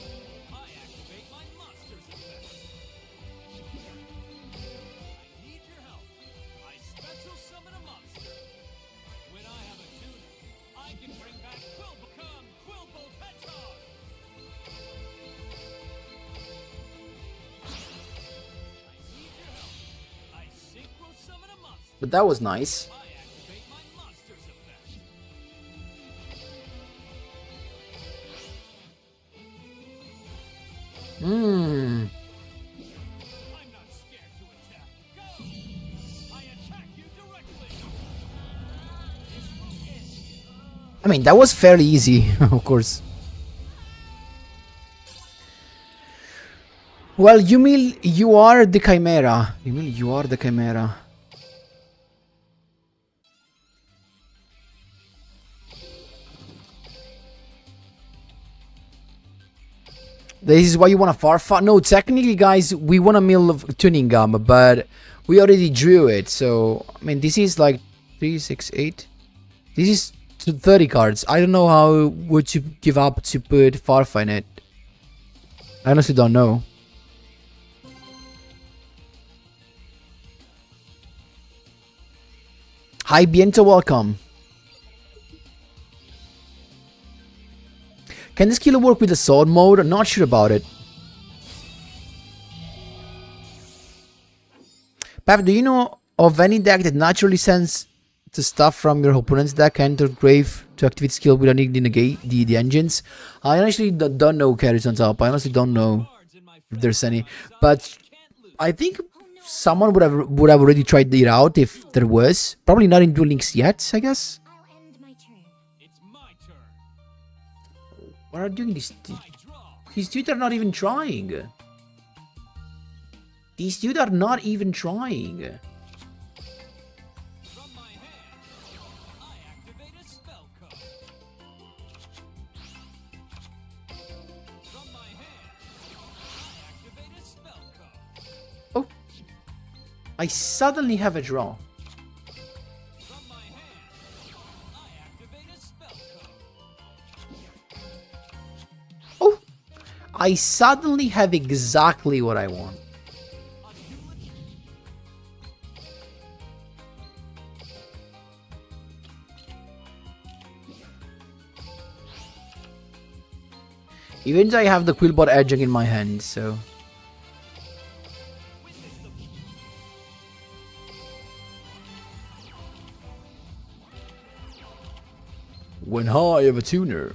Speaker 1: But that was nice. I mean, that was fairly easy, of course. Well, Yumil, you are the Chimera. Yumil, you are the Chimera. This is why you want to Farfa? No, technically, guys, we want a mill of Tuning Gum, but we already drew it. So, I mean, this is like 3, 6, 8. This is 30 cards. I don't know how would you give up to put Farfa in it. I honestly don't know. Hi Biento, welcome. Can this killer work with the sword mode? I'm not sure about it. Pap, do you know of any deck that naturally sends the stuff from your opponent's deck enter grave to activate skill without needing to negate the engines? I honestly don't know carries on top. I honestly don't know if there's any. But I think someone would have already tried it out if there was. Probably not in Duel Links yet, I guess. What are doing this? These dudes are not even trying. These dudes are not even trying. Oh, I suddenly have a draw. I suddenly have exactly what I want. Even though I have the Quillbot edging in my hand, so... When high of a tuner.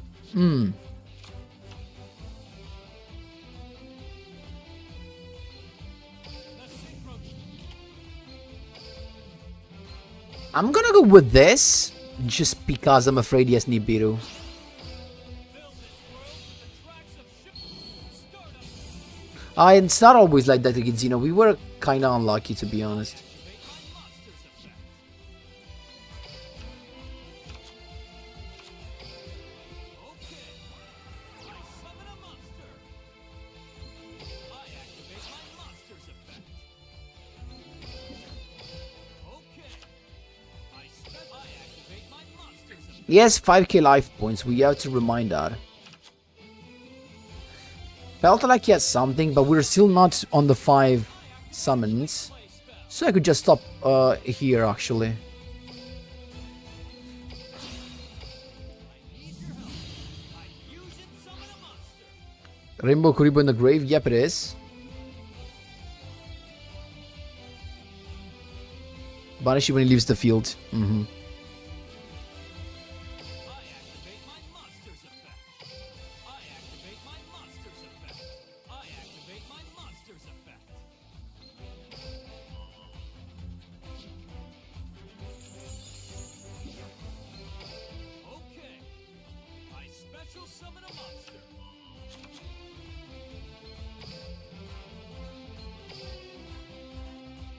Speaker 1: I'm gonna go with this, just because I'm afraid he has Nibiru. It's not always like that against Zeno. We were kinda unlucky, to be honest. Yes, 5k life points, we have to remind that. Felt like he had something, but we're still not on the 5 summons. So I could just stop here, actually. Rainbow Kuribo in the grave? Yep, it is. Banish it when he leaves the field.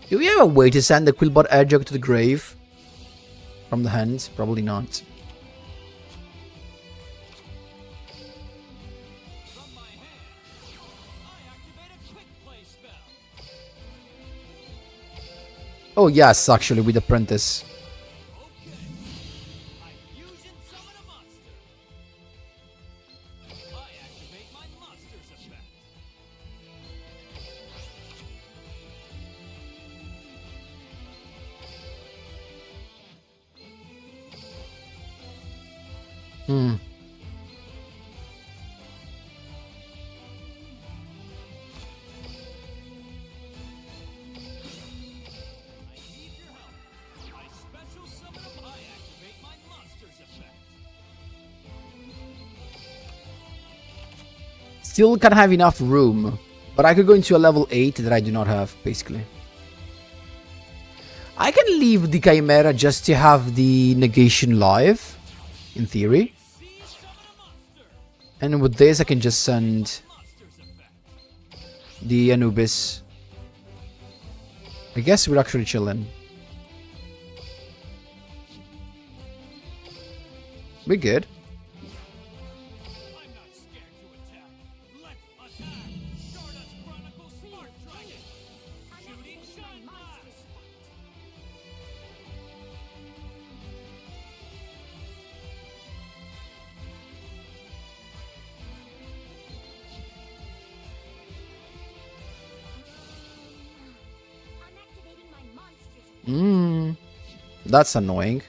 Speaker 1: Do we have a way to send the Quillbot Edgehog to the grave? From the hand? Probably not. Oh yes, actually, with Apprentice. Still can't have enough room, but I could go into a level 8 that I do not have, basically. I can leave the Chimera just to have the negation live, in theory. And with this I can just send the Anubis. I guess we're actually chilling. We're good. That's annoying.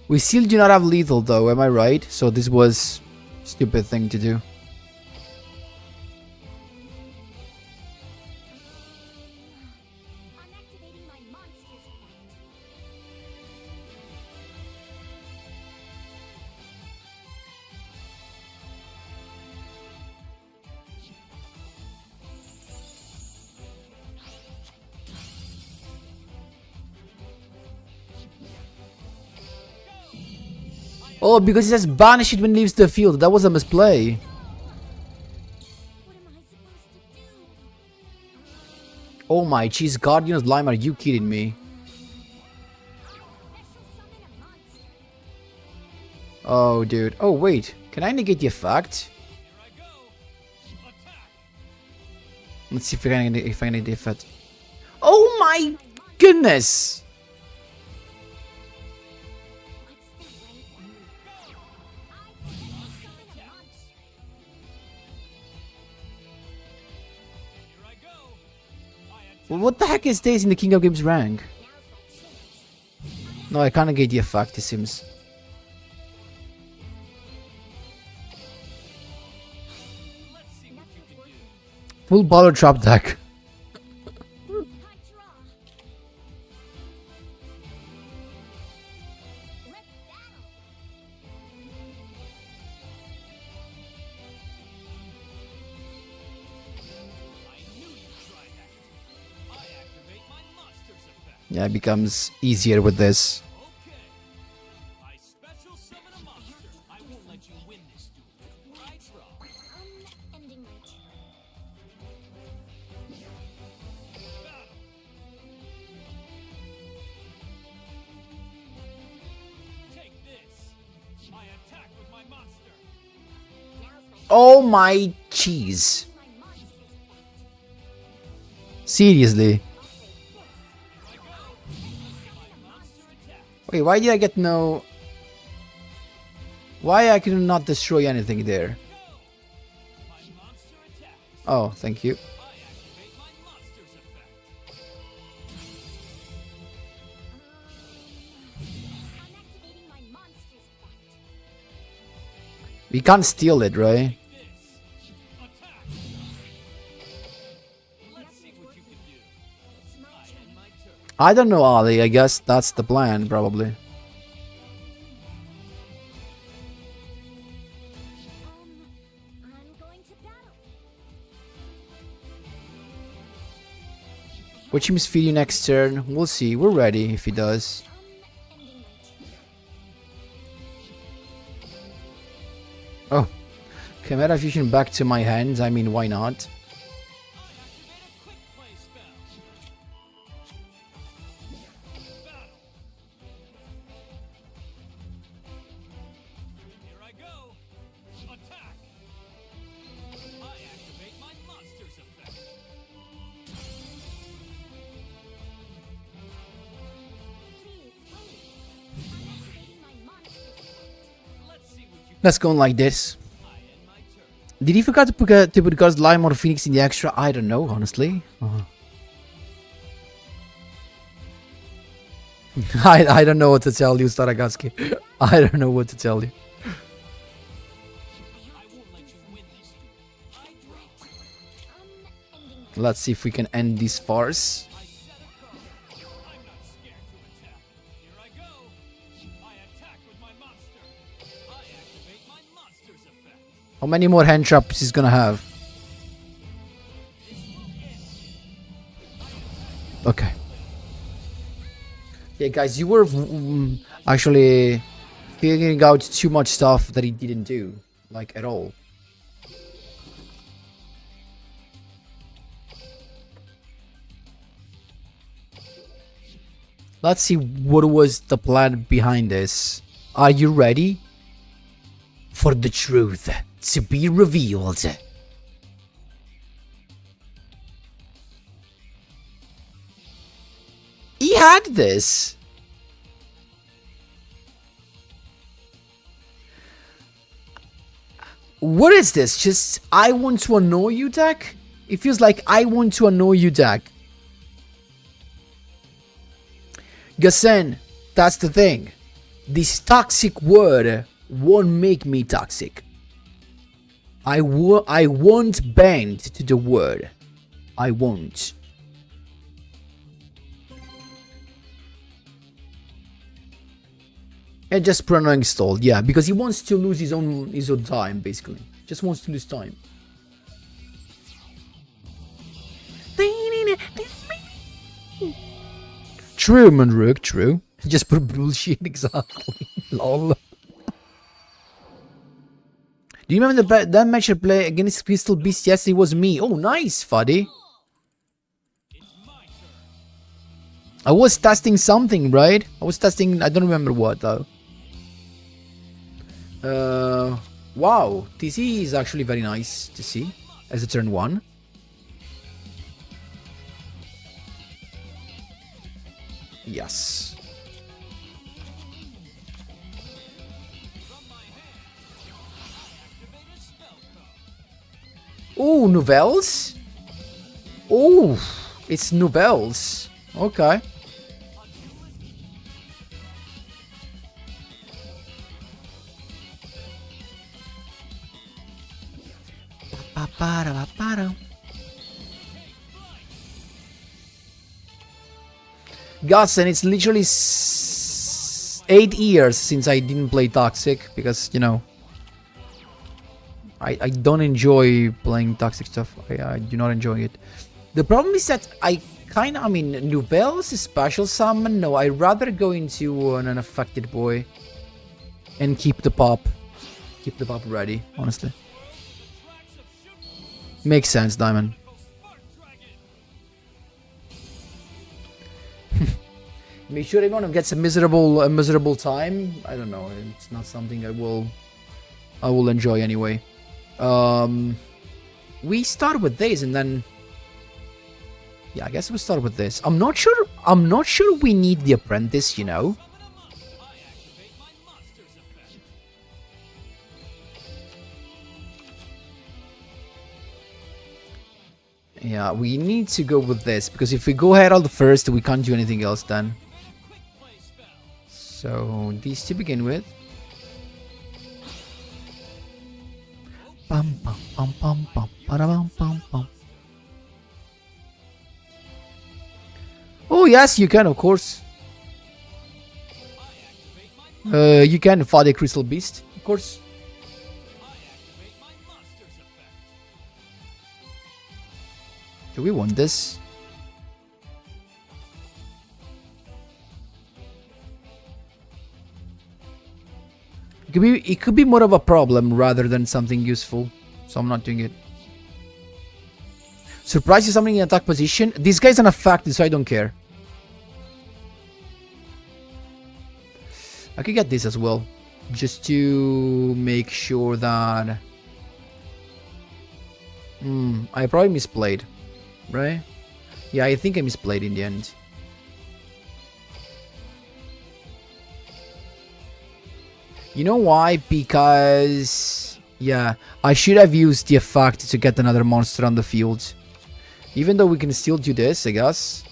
Speaker 1: We still do not have lethal though, am I right? So this was a stupid thing to do. Oh, because it says banish it when it leaves the field. That was a misplay. Oh my jeez, Guardian of Lime, are you kidding me? Oh dude. Oh wait, can I negate the effect? Let's see if I can negate the effect. Oh my goodness! Well, what the heck is this in the King of Games rank? No, I can't negate the effect, it seems. Full bottle trap deck. Yeah, it becomes easier with this. Oh my cheese. Seriously. Wait, why did I get no... Why I could not destroy anything there? Oh, thank you. We can't steal it, right? I don't know, Ali. I guess that's the plan, probably. Watch him feed you next turn. We'll see. We're ready if he does. Oh. Chimera fusion back to my hands. I mean, why not? Let's go like this. Did he forget to put God's Lime or Phoenix in the extra? I don't know, honestly. I don't know what to tell you, Staragatsky. I don't know what to tell you. Let's see if we can end this farce. How many more hand traps he's gonna have? Okay. Yeah, guys, you were actually figuring out too much stuff that he didn't do, like at all. Let's see what was the plan behind this. Are you ready for the truth to be revealed? had this. What is this? Just I want to annoy you deck? It feels like I want to annoy you deck. Gassen, that's the thing. This toxic word won't make me toxic. I won't bend to the word. I won't. And just pre-installed, yeah, because he wants to lose his own time, basically. Just wants to lose time. True, Manrook, true. Just put bullshit, exactly. Lol. Do you remember that match I played against Crystal Beast? Yes, it was me. Oh, nice, Fuddy. I was testing something, right? I was testing, I don't remember what, though. Wow, TC is actually very nice to see as a turn 1. Yes. Oh, novels? Oh, it's novels. Okay. Gus, and it's literally 8 years since I didn't play Toxic because, you know, I don't enjoy playing Toxic stuff. I do not enjoy it. The problem is that I mean, Nouvelles special summon? No, I'd rather go into an unaffected boy and keep the pop. Keep the pop ready, honestly. Makes sense, Diamond. Make sure everyone gets a miserable time. I don't know. It's not something I will enjoy anyway. We start with this and then, yeah, I guess we'll start with this. I'm not sure we need the apprentice, you know. Yeah, we need to go with this because if we go Herald first, we can't do anything else then. So these to begin with. Pam pam pam pam pam pam pam pam. Oh yes, you can, of course. You can fight a Crystal Beast, of course. Do we want this? It could be more of a problem rather than something useful, so I'm not doing it. Surprise is something in attack position. This guy's an affected, so I don't care. I could get this as well, just to make sure that. I probably misplayed, right? Yeah, I think I misplayed in the end. You know why? Because, yeah, I should have used the effect to get another monster on the field. Even though we can still do this, I guess.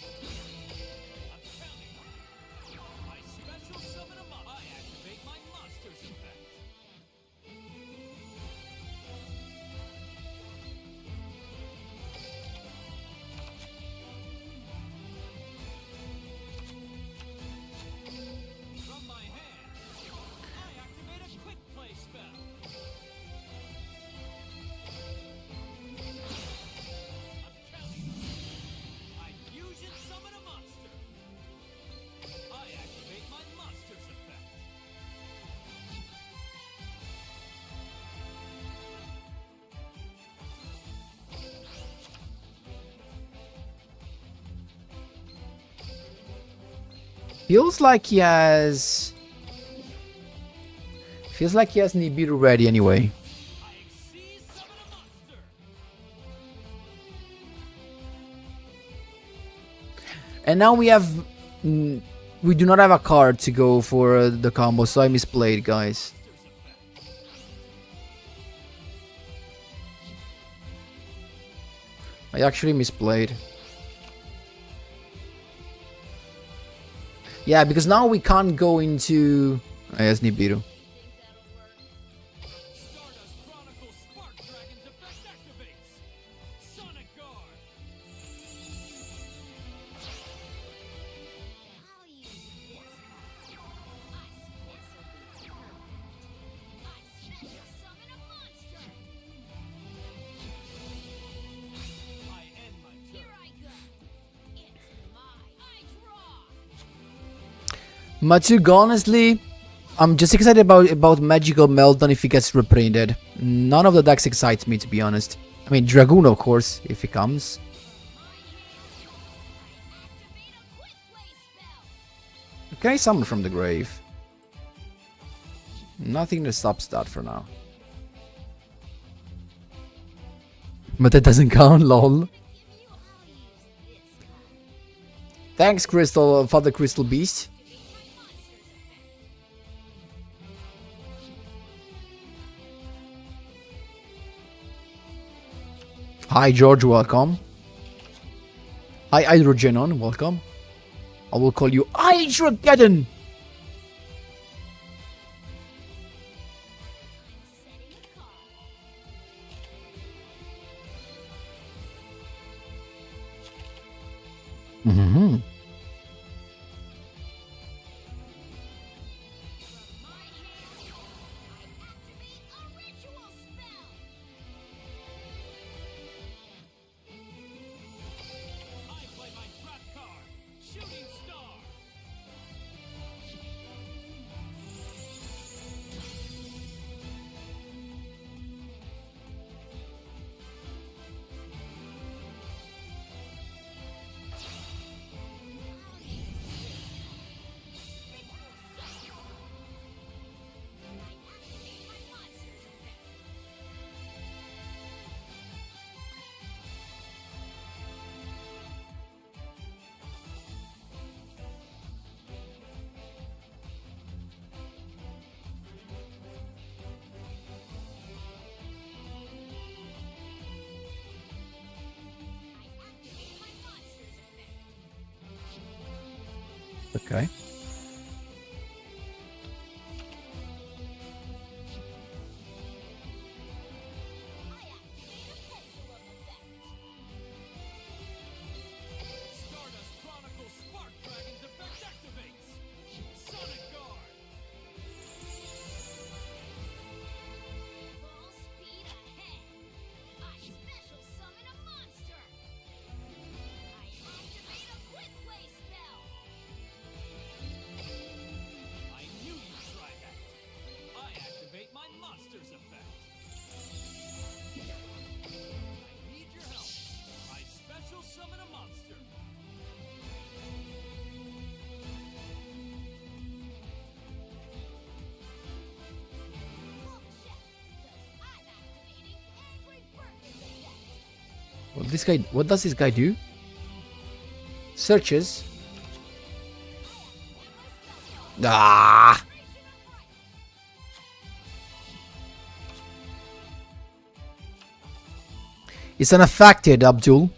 Speaker 1: Feels like he has Nibiru ready anyway. And now we have We do not have a card to go for the combo, so I misplayed, guys. I actually misplayed. Yeah, because now we can't go into... yes, Nibiru. Matsug, honestly, I'm just excited about Magical Meltdown if it gets reprinted. None of the decks excites me, to be honest. I mean, Dragoon, of course, if it comes. Can I summon from the grave? Nothing that stops that for now. But that doesn't count, lol. Thanks, Crystal, Father Crystal Beast. Hi George, welcome. Hi Hydrogenon, welcome. I will call you Hydrogeddon. Mm-hmm. Okay. What does this guy do? Searches. Ah! It's unaffected, Abdul.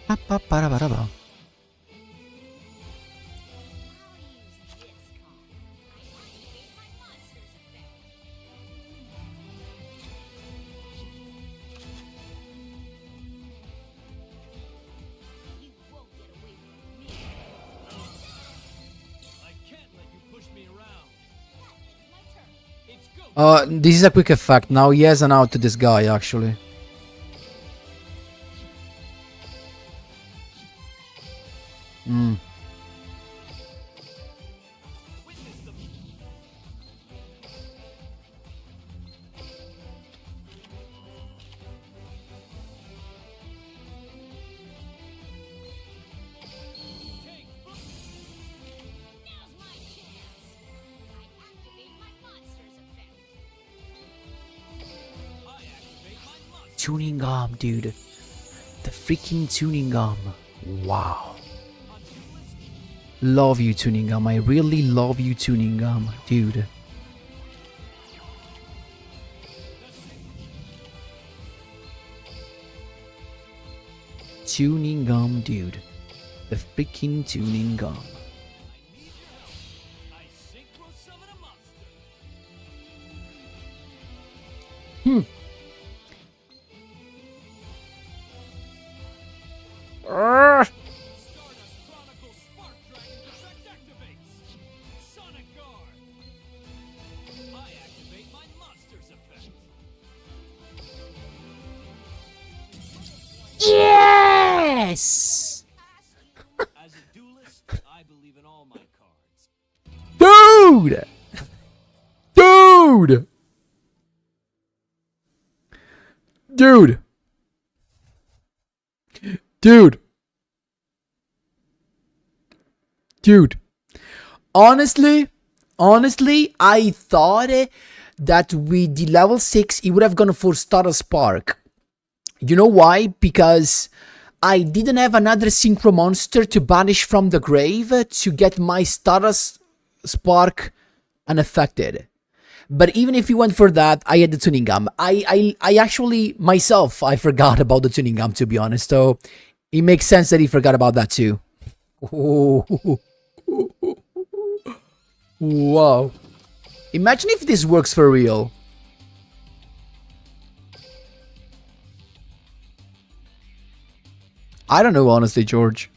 Speaker 1: Ba-ba-ba-da-ba-da-ba. This is a quick effect. Now he has an out to this guy, actually. Tuning arm, dude. The freaking tuning arm. Wow. Love you, tuning arm. I really love you, tuning arm, dude. Tuning arm, dude. The freaking tuning arm. Yes!
Speaker 2: As a duelist, I believe in all my cards.
Speaker 1: Dude! Dude! Dude! Dude! Dude! Honestly, I thought that with the level 6, he would have gone for Star Spark. You know why? Because I didn't have another Synchro monster to banish from the grave to get my Stardust Spark unaffected. But even if you went for that, I had the tuning gum. I actually, myself, I forgot about the tuning gum, to be honest. So it makes sense that he forgot about that too. Wow. Imagine if this works for real. I don't know, honestly, George.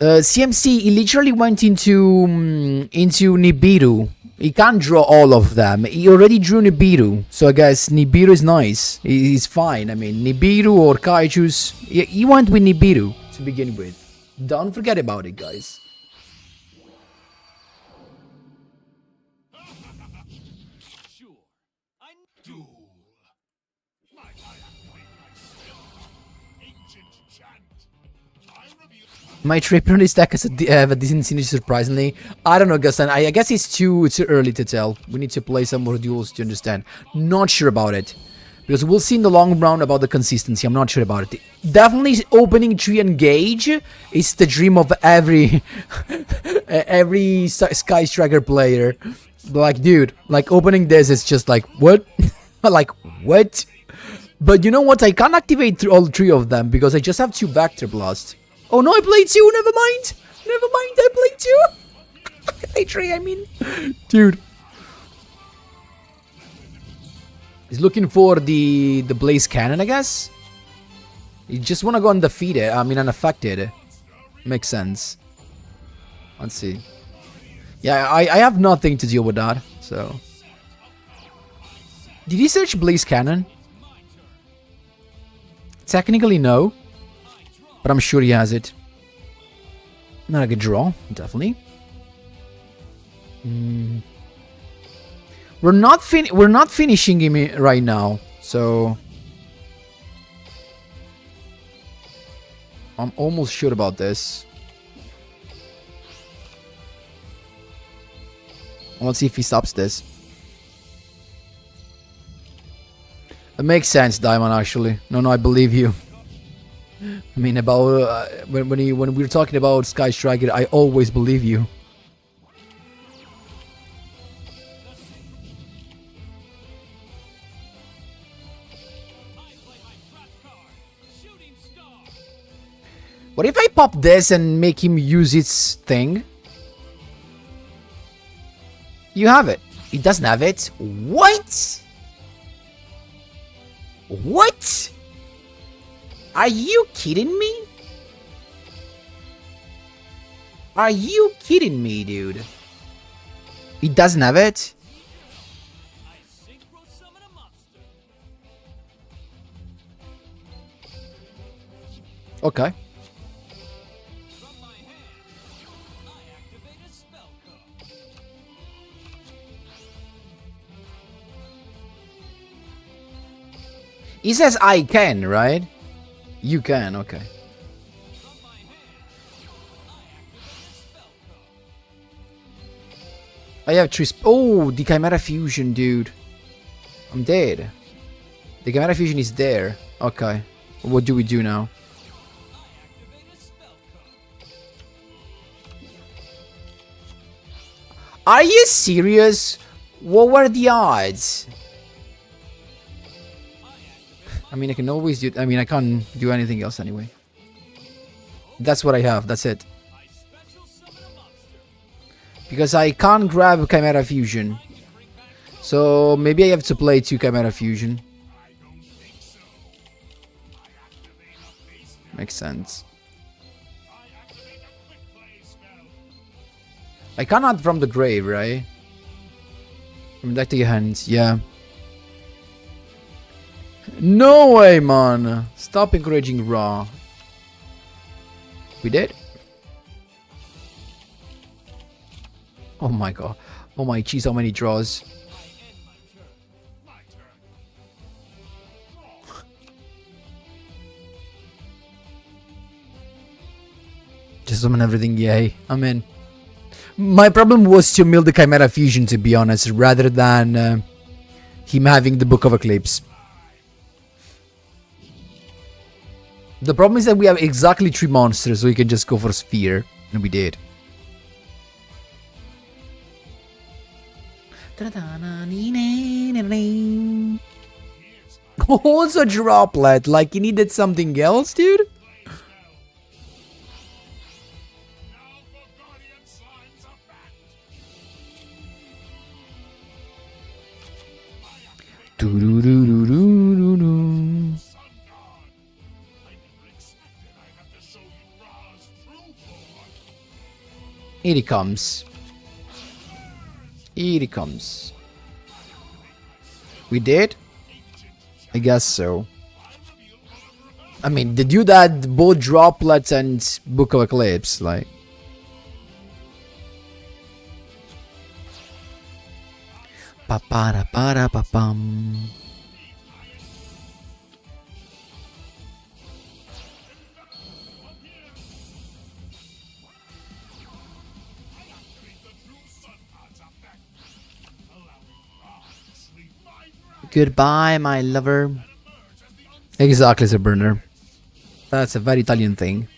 Speaker 1: CMC, he literally went into Nibiru. He can't draw all of them. He already drew Nibiru. So I guess Nibiru is nice. He's fine. I mean, Nibiru or Kaiju's. He went with Nibiru to begin with. Don't forget about it, guys. My trip on this deck has a decent synergy, surprisingly. I don't know, Gustan. I guess it's too early to tell. We need to play some more duels to understand. Not sure about it. Because we'll see in the long run about the consistency. I'm not sure about it. Definitely opening tree engage is the dream of every every Sky Striker player. Like, dude, like opening this is just like, what? Like, what? But you know what? I can't activate all three of them because I just have 2 Vector Blast. Oh no, I played 2, never mind. Never mind, I played 2. I played 3, I mean. Dude. He's looking for the Blaze Cannon, I guess. You just want to go undefeated, I mean unaffected. Makes sense. Let's see. Yeah, I have nothing to deal with that, so. Did he search Blaze Cannon? Technically, no. But I'm sure he has it. Not a good draw, definitely. We're not finishing him right now, so I'm almost sure about this. Let's see if he stops this. It makes sense, Diamond. Actually, no, I believe you. I mean, about when we were talking about Sky Striker, I always believe you. What if I pop this and make him use its thing? You have it. He doesn't have it. What? What? Are you kidding me? Are you kidding me, dude? He doesn't have it?
Speaker 2: I synchro summon a monster.
Speaker 1: Okay.
Speaker 2: From my hand, I activate a spell card.
Speaker 1: He says I can, right? You can, okay.
Speaker 2: From my hand, I activate a spell card.
Speaker 1: I have three. Oh, the Chimera Fusion, dude. I'm dead. The Chimera Fusion is there. Okay. What do we do now?
Speaker 2: I activate a spell card.
Speaker 1: Are you serious? What were the odds? I mean, I can always do. I mean, I can't do anything else anyway. That's what I have. That's it.
Speaker 2: I special summon a monster.
Speaker 1: Because I can't grab Chimera Fusion. So maybe I have to play 2 Chimera Fusion. Makes sense. I cannot from the grave, right? From back to your hands, yeah. No way, man. Stop encouraging Raw. We did? Oh my god. Oh my jeez, how many draws. Just summon everything, yay. I'm in. My problem was to mill the Chimera Fusion, to be honest, rather than him having the Book of Eclipse. The problem is that we have exactly 3 monsters, so we can just go for Sphere. And we did. Also Droplet, like he needed something else, dude? Do-do-do-do-do-do-do. Here he comes. Here he comes. We did? I guess so. I mean, did you that both Droplets and Book of Eclipse, like... Pa-pa-da-pa-da-pa-pum. Goodbye, my lover. Exactly, the burner. That's a very Italian thing.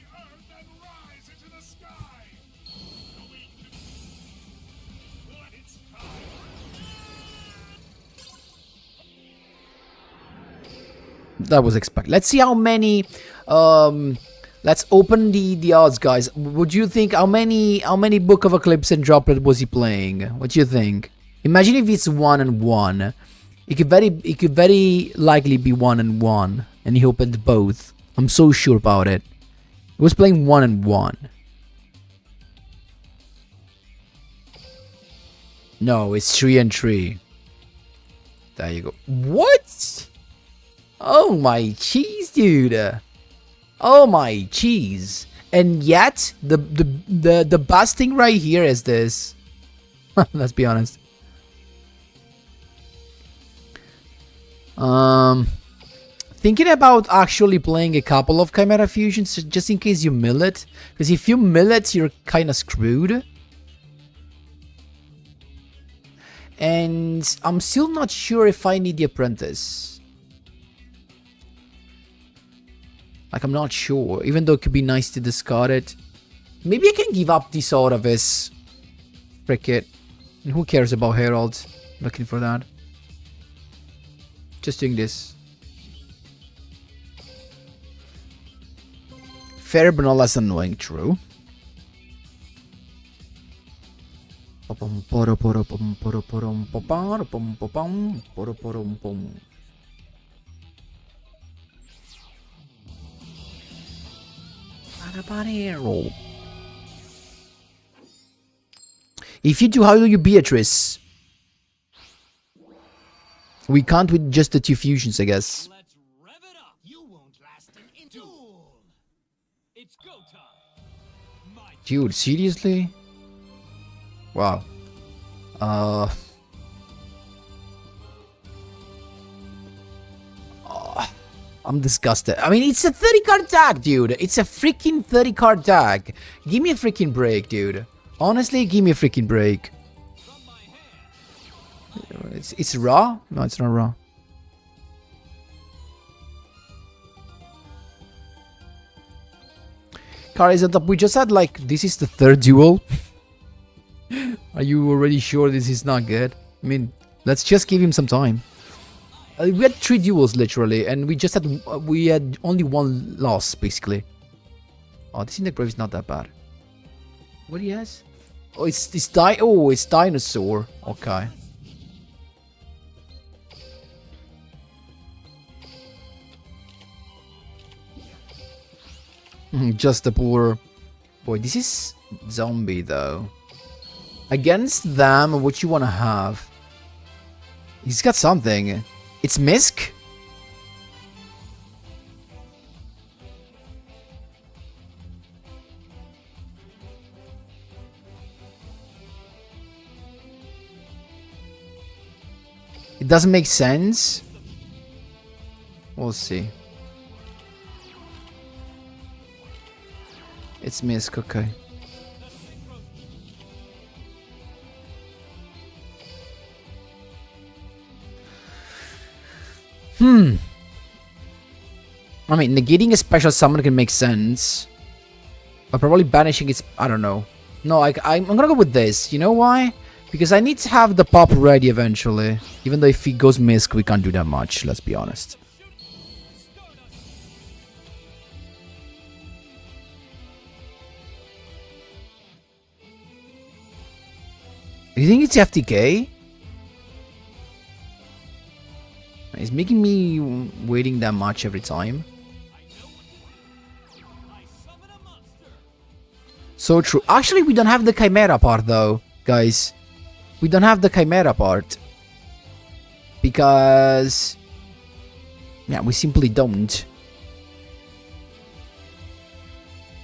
Speaker 1: That was expected. Let's see how many. Let's open the odds, guys. Would you think how many Book of Eclipse and Droplet was he playing? What do you think? Imagine if it's 1 and 1. It could very likely be 1 and 1, and he opened both. I'm so sure about it. He was playing 1 and 1. No, it's 3 and 3. There you go. What? Oh my cheese, dude. Oh my cheese. And yet the best thing right here is this. Let's be honest. Thinking about actually playing a couple of Chimera Fusions just in case you mill it. Because if you mill it, you're kind of screwed. And I'm still not sure if I need the Apprentice. Like, I'm not sure. Even though it could be nice to discard it. Maybe I can give up the Sword of His. Frick it. And who cares about Herald? Looking for that. Just doing this. Fair but not less annoying, true. If you do, how do you Beatrice? We can't with just the 2 fusions, I guess.
Speaker 2: Let's rev it up. You won't last an Duel. It's go time. My
Speaker 1: Dude, seriously? Wow. I'm disgusted. I mean, it's a 30-card tag, dude. It's a freaking 30-card tag. Give me a freaking break, dude. Honestly, give me a freaking break.
Speaker 2: from my hand.
Speaker 1: It's raw? No, it's not raw. Car is on top. We just had like, this is the 3rd duel. Are you already sure this is not good? I mean, let's just give him some time. We had 3 duels literally, and we had only 1 loss basically. Oh, this Index Brave is not that bad. What he has? Oh, it's dinosaur. Okay. Just a poor boy. This is zombie though. Against them, what you wanna have? He's got something. It's Misk? It doesn't make sense. We'll see. It's Misk, okay. I mean, negating a special summon can make sense. But probably banishing its... I don't know. No, I'm gonna go with this. You know why? Because I need to have the pop ready eventually. Even though if he goes Misk, we can't do that much. Let's be honest. You think it's FTK? It's making me waiting that much every time. So true. Actually, we don't have the Chimera part though, guys. We don't have the Chimera part. Because... yeah, we simply don't.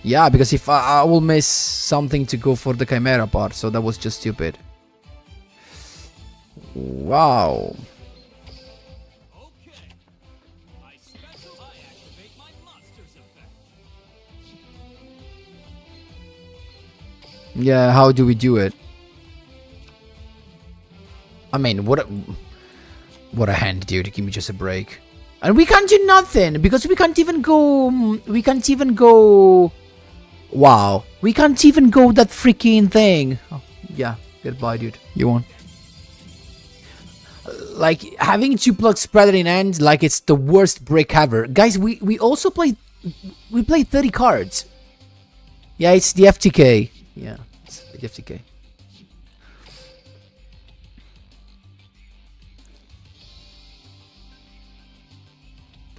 Speaker 1: Yeah, because if I will miss something to go for the Chimera part, so that was just stupid. Wow. Yeah, how do we do it? I mean, what a hand, dude. Give me just a break. And we can't do nothing because we can't even go. Wow, we can't even go that freaking thing. Oh, yeah, goodbye, dude. You won. Like having 2 plugs spread in end, like it's the worst break ever, guys. We also played 30 cards. Yeah, it's the FTK. Yeah, it's the FTK.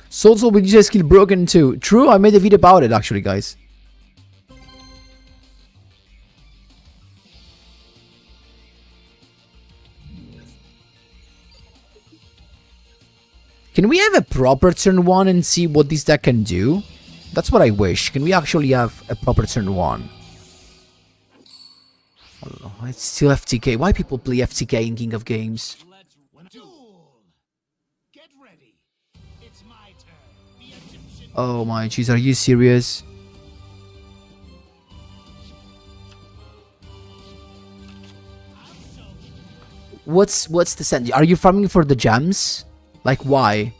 Speaker 1: Soul with DJ skill broken too. True, I made a video about it actually, guys. Can we have a proper turn 1 and see what this deck can do? That's what I wish. Can we actually have a proper turn 1? I don't know. It's still FTK. Why people play FTK in King of Games?
Speaker 2: Duel. Get ready. It's my turn. The Egyptian.
Speaker 1: Oh my jeez, are you serious? What's the sense? Are you farming for the gems? Like why?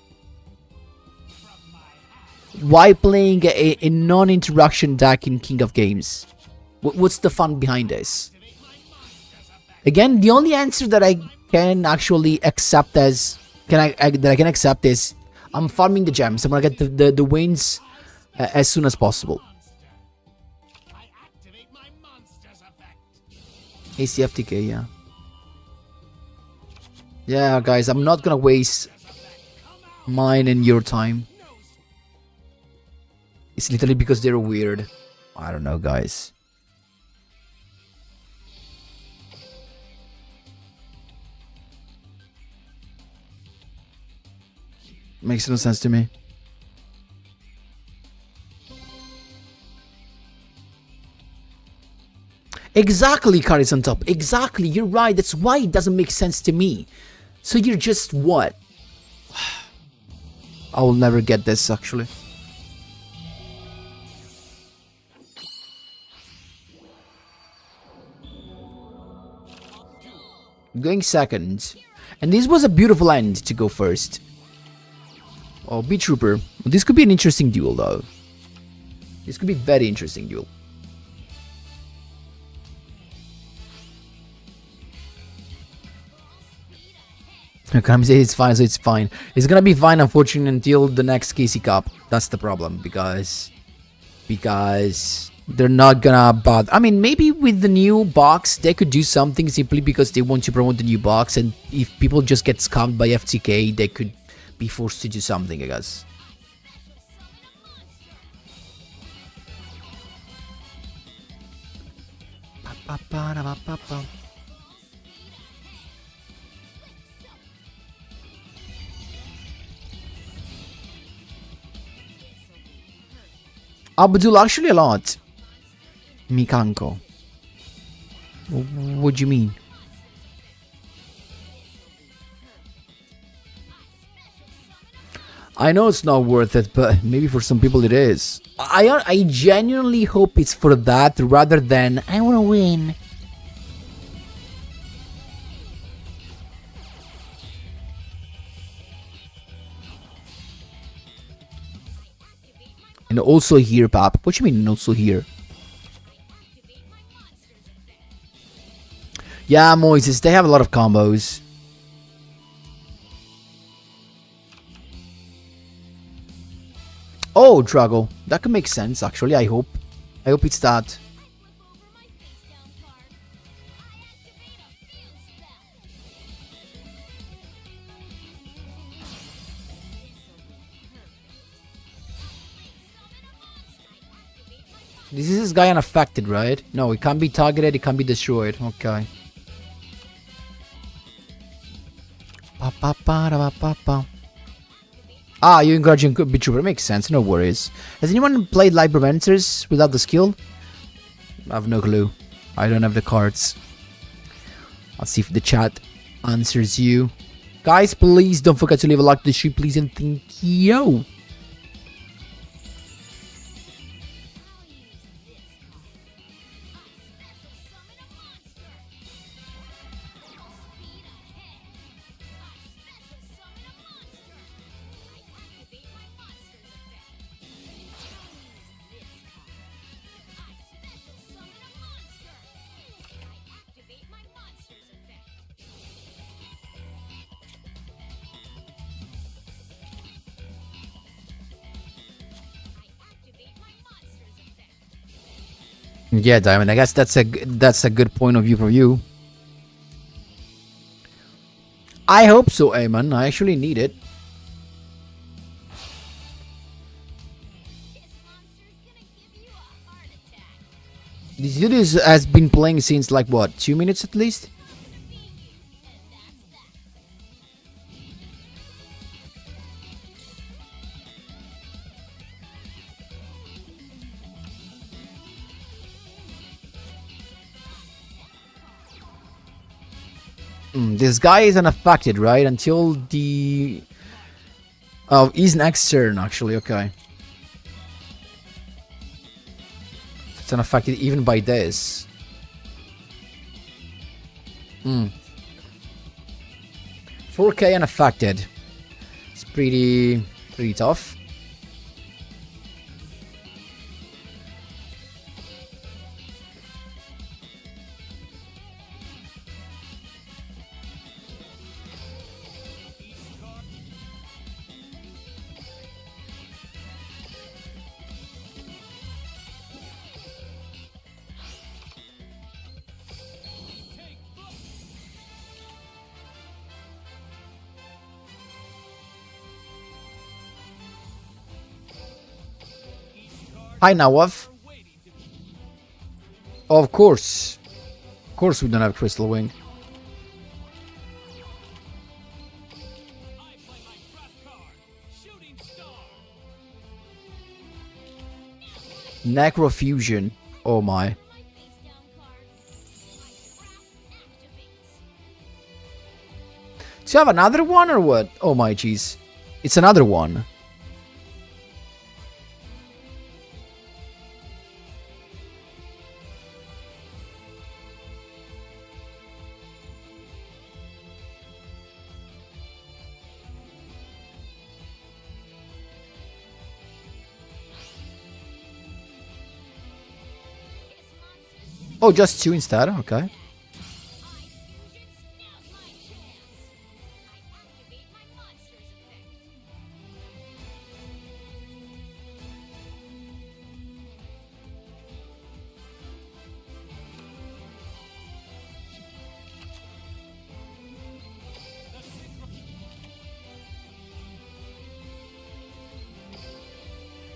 Speaker 1: Why playing a non-interaction deck in King of Games? What's the fun behind this? Again, the only answer that I can actually accept as that I can accept is I'm farming the gems. I'm gonna get the wins as soon as possible.
Speaker 2: I activate my monster's effect.
Speaker 1: It's the FTK, yeah. Yeah, guys, I'm not gonna waste mine and your time. It's literally because they're weird. I don't know, guys. Makes no sense to me. Exactly, carries on top. Exactly, you're right. That's why it doesn't make sense to me. So you're just what? I will never get this, actually. Going second. And this was a beautiful end to go first. Oh, B-Trooper. This could be an interesting duel, though. This could be a very interesting duel. Kami says it's fine, so it's fine. It's gonna be fine, unfortunately, until the next KC Cup. That's the problem, because they're not gonna bother. I mean, maybe with the new box, they could do something simply because they want to promote the new box, and if people just get scammed by FTK, they could be forced to do something, I guess. Abdul, actually a lot. Mikanko. What do you mean? I know it's not worth it, but maybe for some people it is. I genuinely hope it's for that rather than I want to win. And also here, Pap. What do you mean also here? Yeah, Moises, they have a lot of combos. Oh, Drago. That could make sense, actually, I hope. I hope it's that. This is this guy unaffected, right? No, it can't be targeted, it can't be destroyed. Okay. Ah, you encouraging B-Trooper. Makes sense, no worries. Has anyone played Live Preveners without the skill? I have no clue. I don't have the cards. I'll see if the chat answers you. Guys, please don't forget to leave a like to the stream, please, and thank you. Yeah, Diamond. I guess that's a good point of view for you. I hope so, Eamon. I actually need it. This dude has been playing since like what, 2 minutes at least? This guy is unaffected, right? Until the... Oh, he's next turn, actually. Okay. It's unaffected even by this. 4K unaffected. It's pretty tough. Hi, Nawaf. Of course. Of course we don't have Crystal Wing. Necrofusion. Oh my. Do you have another one or what? Oh my jeez. It's another one. Oh, just two instead? Okay.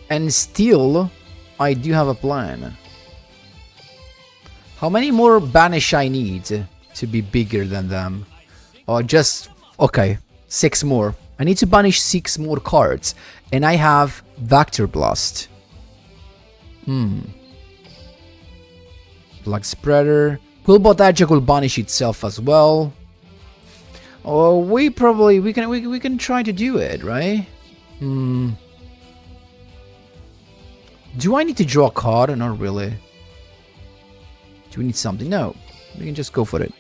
Speaker 1: And still, I do have a plan. How many more banish I need to be bigger than them? Or just... okay, 6 more. I need to banish 6 more cards. And I have Vector Blast. Black Spreader. Quillbot Edge will banish itself as well. Oh, we can try to do it, right? Do I need to draw a card? Not really. Do we need something? No. We can just go for it.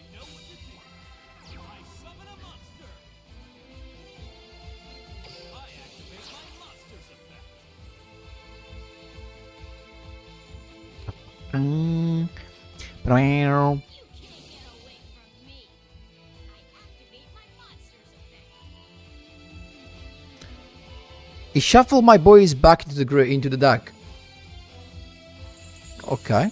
Speaker 1: He shuffled my boys back into the deck. Okay.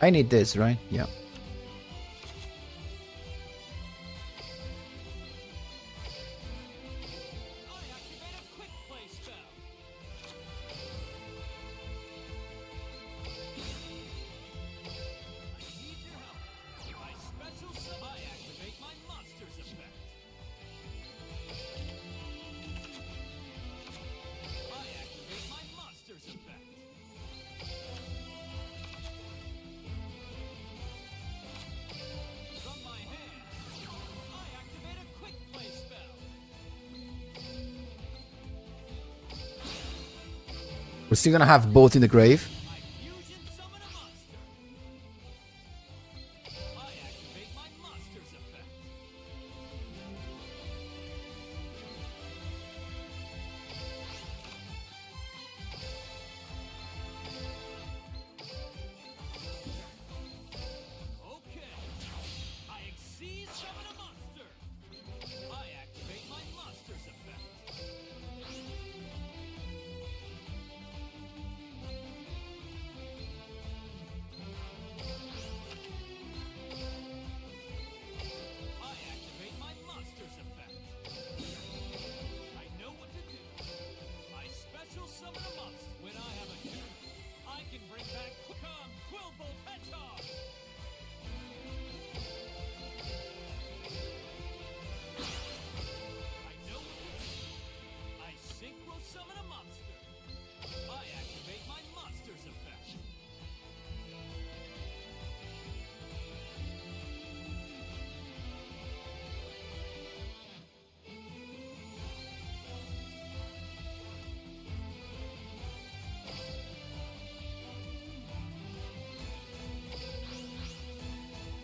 Speaker 1: I need this, right? Yeah. We're still gonna have both in the grave.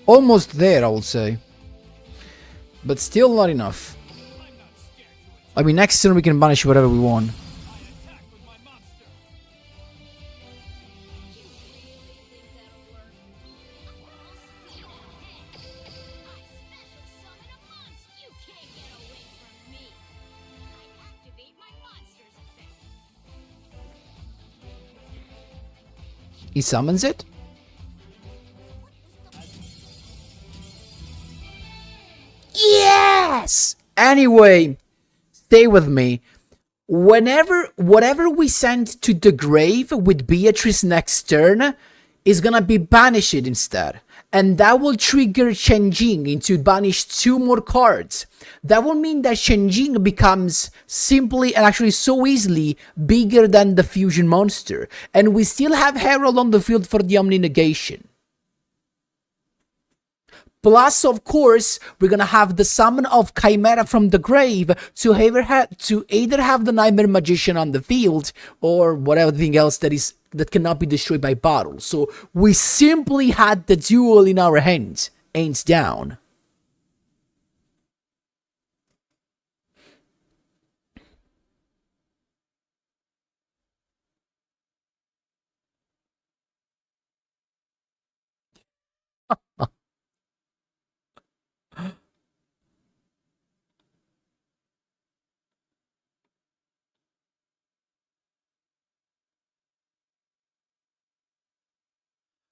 Speaker 1: Almost there, I would say. But still not enough. I mean, next turn we can banish whatever we want. He summons it? Yes! Anyway, stay with me. Whatever we send to the grave with Beatrice next turn is gonna be banished instead. And that will trigger Shenjing into banish 2 more cards. That will mean that Shenjing becomes simply and actually so easily bigger than the fusion monster. And we still have Herald on the field for the Omni negation. Plus, of course, we're gonna have the summon of Chimera from the grave to either have the Nightmare Magician on the field or whatever thing else that cannot be destroyed by battle. So we simply had the duel in our hands down.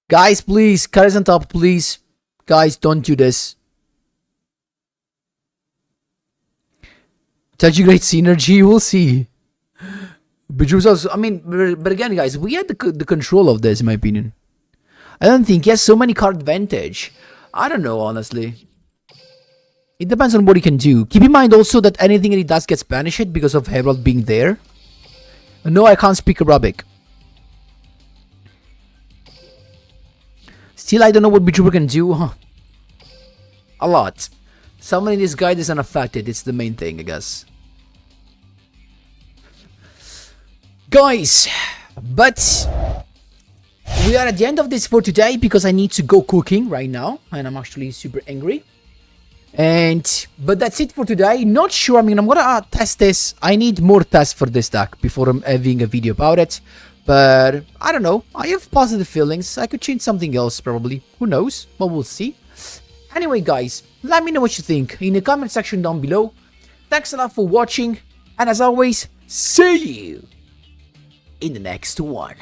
Speaker 1: Guys, please, cards on top, please. Guys, don't do this. Such a great synergy, we'll see. But also, I mean, but again, guys, we had the control of this, in my opinion. I don't think he has so many card advantage. I don't know, honestly. It depends on what he can do. Keep in mind also that anything that he does gets banished because of Herald being there. No, I can't speak Arabic. Still, I don't know what Bijuber can do. A lot. Summoning this guy is unaffected. It's the main thing, I guess. Guys, but we are at the end of this for today because I need to go cooking right now. And I'm actually super angry. But that's it for today. Not sure. I mean, I'm gonna test this. I need more tests for this deck before I'm having a video about it. But I don't know. I have positive feelings. I could change something else probably. Who knows? But we'll see. Anyway, guys, let me know what you think in the comment section down below. Thanks a lot for watching. And as always, see you in the next one.